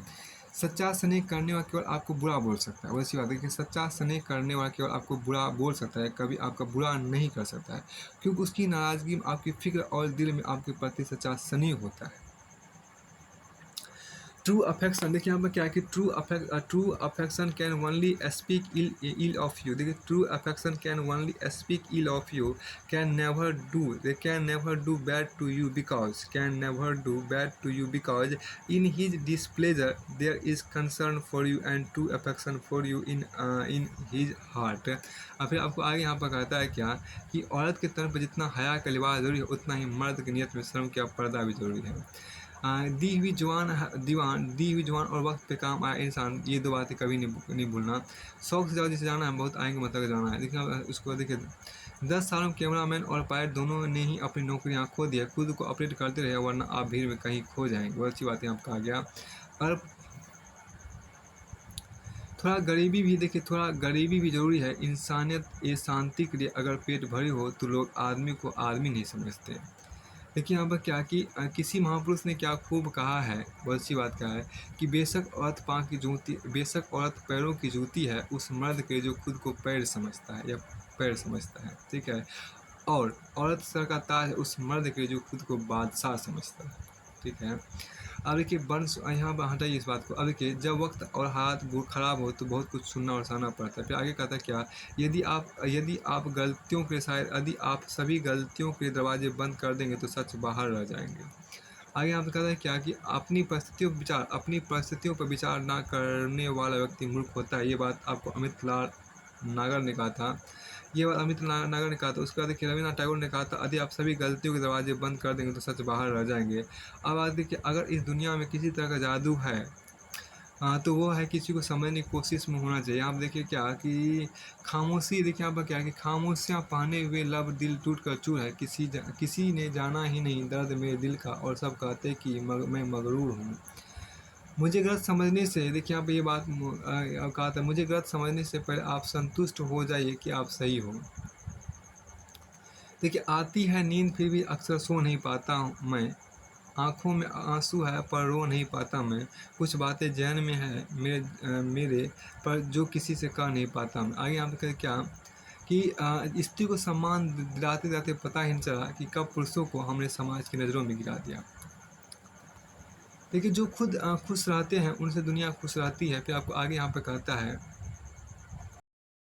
सच्चा स्नेह करने वाला केवल आपको बुरा बोल सकता है। वैसी बात है कि सच्चा स्नेह करने वाला केवल आपको बुरा बोल सकता है, कभी आपका बुरा नहीं कर सकता है, क्योंकि उसकी नाराजगी में आपकी फिक्र और दिल में आपके प्रति सच्चा स्नेह होता है। ट्रू अफेक्शन, देखिए यहाँ पर क्या है कि true affection can only speak ill of you. देखिए, true affection can only speak ill of you, can never do bad to you because in his displeasure there is concern for you and true affection for you in his heart. और फिर आपको आगे यहाँ पर कहता है क्या कि औरत के तन पर जितना हया का लिबास जरूरी है, उतना ही मर्द की नियत में शर्म का पर्दा भी जरूरी है। दी हुई जवान और वक्त पे काम आया इंसान, ये दो बातें कभी नहीं भूलना। शौक से ज़्यादा जिसे जाना है, बहुत आएंगे मतलब जाना है। देखिए उसको देखिए, 10 सालों में कैमरामैन और पायलट दोनों ने ही अपनी नौकरियां खो दिया, खुद को अपडेट करते रहे वरना आप भीड़ में कहीं खो जाएंगे। बहुत अच्छी बात यहाँ कहा गया। और थोड़ा गरीबी भी जरूरी है, इंसानियत ये शांति के लिए। अगर पेट भरी हो तो लोग आदमी को आदमी नहीं समझते। देखिए यहाँ पर क्या कि किसी महापुरुष ने क्या खूब कहा है, बहुत अच्छी बात कहा है कि बेशक औरत पैरों की जूती है उस मर्द के जो खुद को पैर समझता है या पैर समझता है, ठीक है, और औरत सर का ताज है उस मर्द के जो खुद को बादशाह समझता है, ठीक है। अब देखिए वंश, यहाँ पर हटाइए इस बात को। अब देखिए, जब वक्त और हाथ खराब हो तो बहुत कुछ सुनना और सहना पड़ता है। फिर आगे कहता है क्या, यदि आप सभी गलतियों के दरवाजे बंद कर देंगे तो सच बाहर रह जाएंगे। आगे यहाँ पर कहता है क्या कि अपनी परिस्थितियों पर विचार ना करने वाला व्यक्ति मूर्ख होता है। ये बात आपको अमित लाल नागर ने कहा था। उसके बाद देखिए रविन्द्रनाथ टैगोर ने कहा था, यदि आप सभी गलतियों के दरवाजे बंद कर देंगे तो सच बाहर रह जाएंगे। अब आज देखिए, अगर इस दुनिया में किसी तरह का जादू है तो वो है किसी को समझने की कोशिश में होना चाहिए। आप देखिए क्या कि खामोशी, देखिए यहाँ पर क्या है कि खामोशियाँ पहने हुए लब दिल टूट कर चूर है, किसी ने जाना ही नहीं दर्द मेरे दिल का और सब कहते कि मैं मगरूर हूँ। मुझे गलत समझने से, देखिए यहाँ पे ये बात कहा था, मुझे गलत समझने से पहले आप संतुष्ट हो जाइए कि आप सही हो। देखिए आती है नींद फिर भी अक्सर सो नहीं पाता हूँ मैं, आँखों में आँसू है पर रो नहीं पाता मैं, कुछ बातें ज़हन में है मेरे पर जो किसी से कह नहीं पाता मैं। आगे यहाँ पे कहते क्या कि स्त्री को सम्मान दिलाते-दिलाते पता ही नहीं चला कि कब पुरुषों को हमने समाज की नज़रों में गिरा दिया। देखिए जो खुद खुश रहते हैं उनसे दुनिया खुश रहती है। फिर आपको आगे यहाँ पे कहता है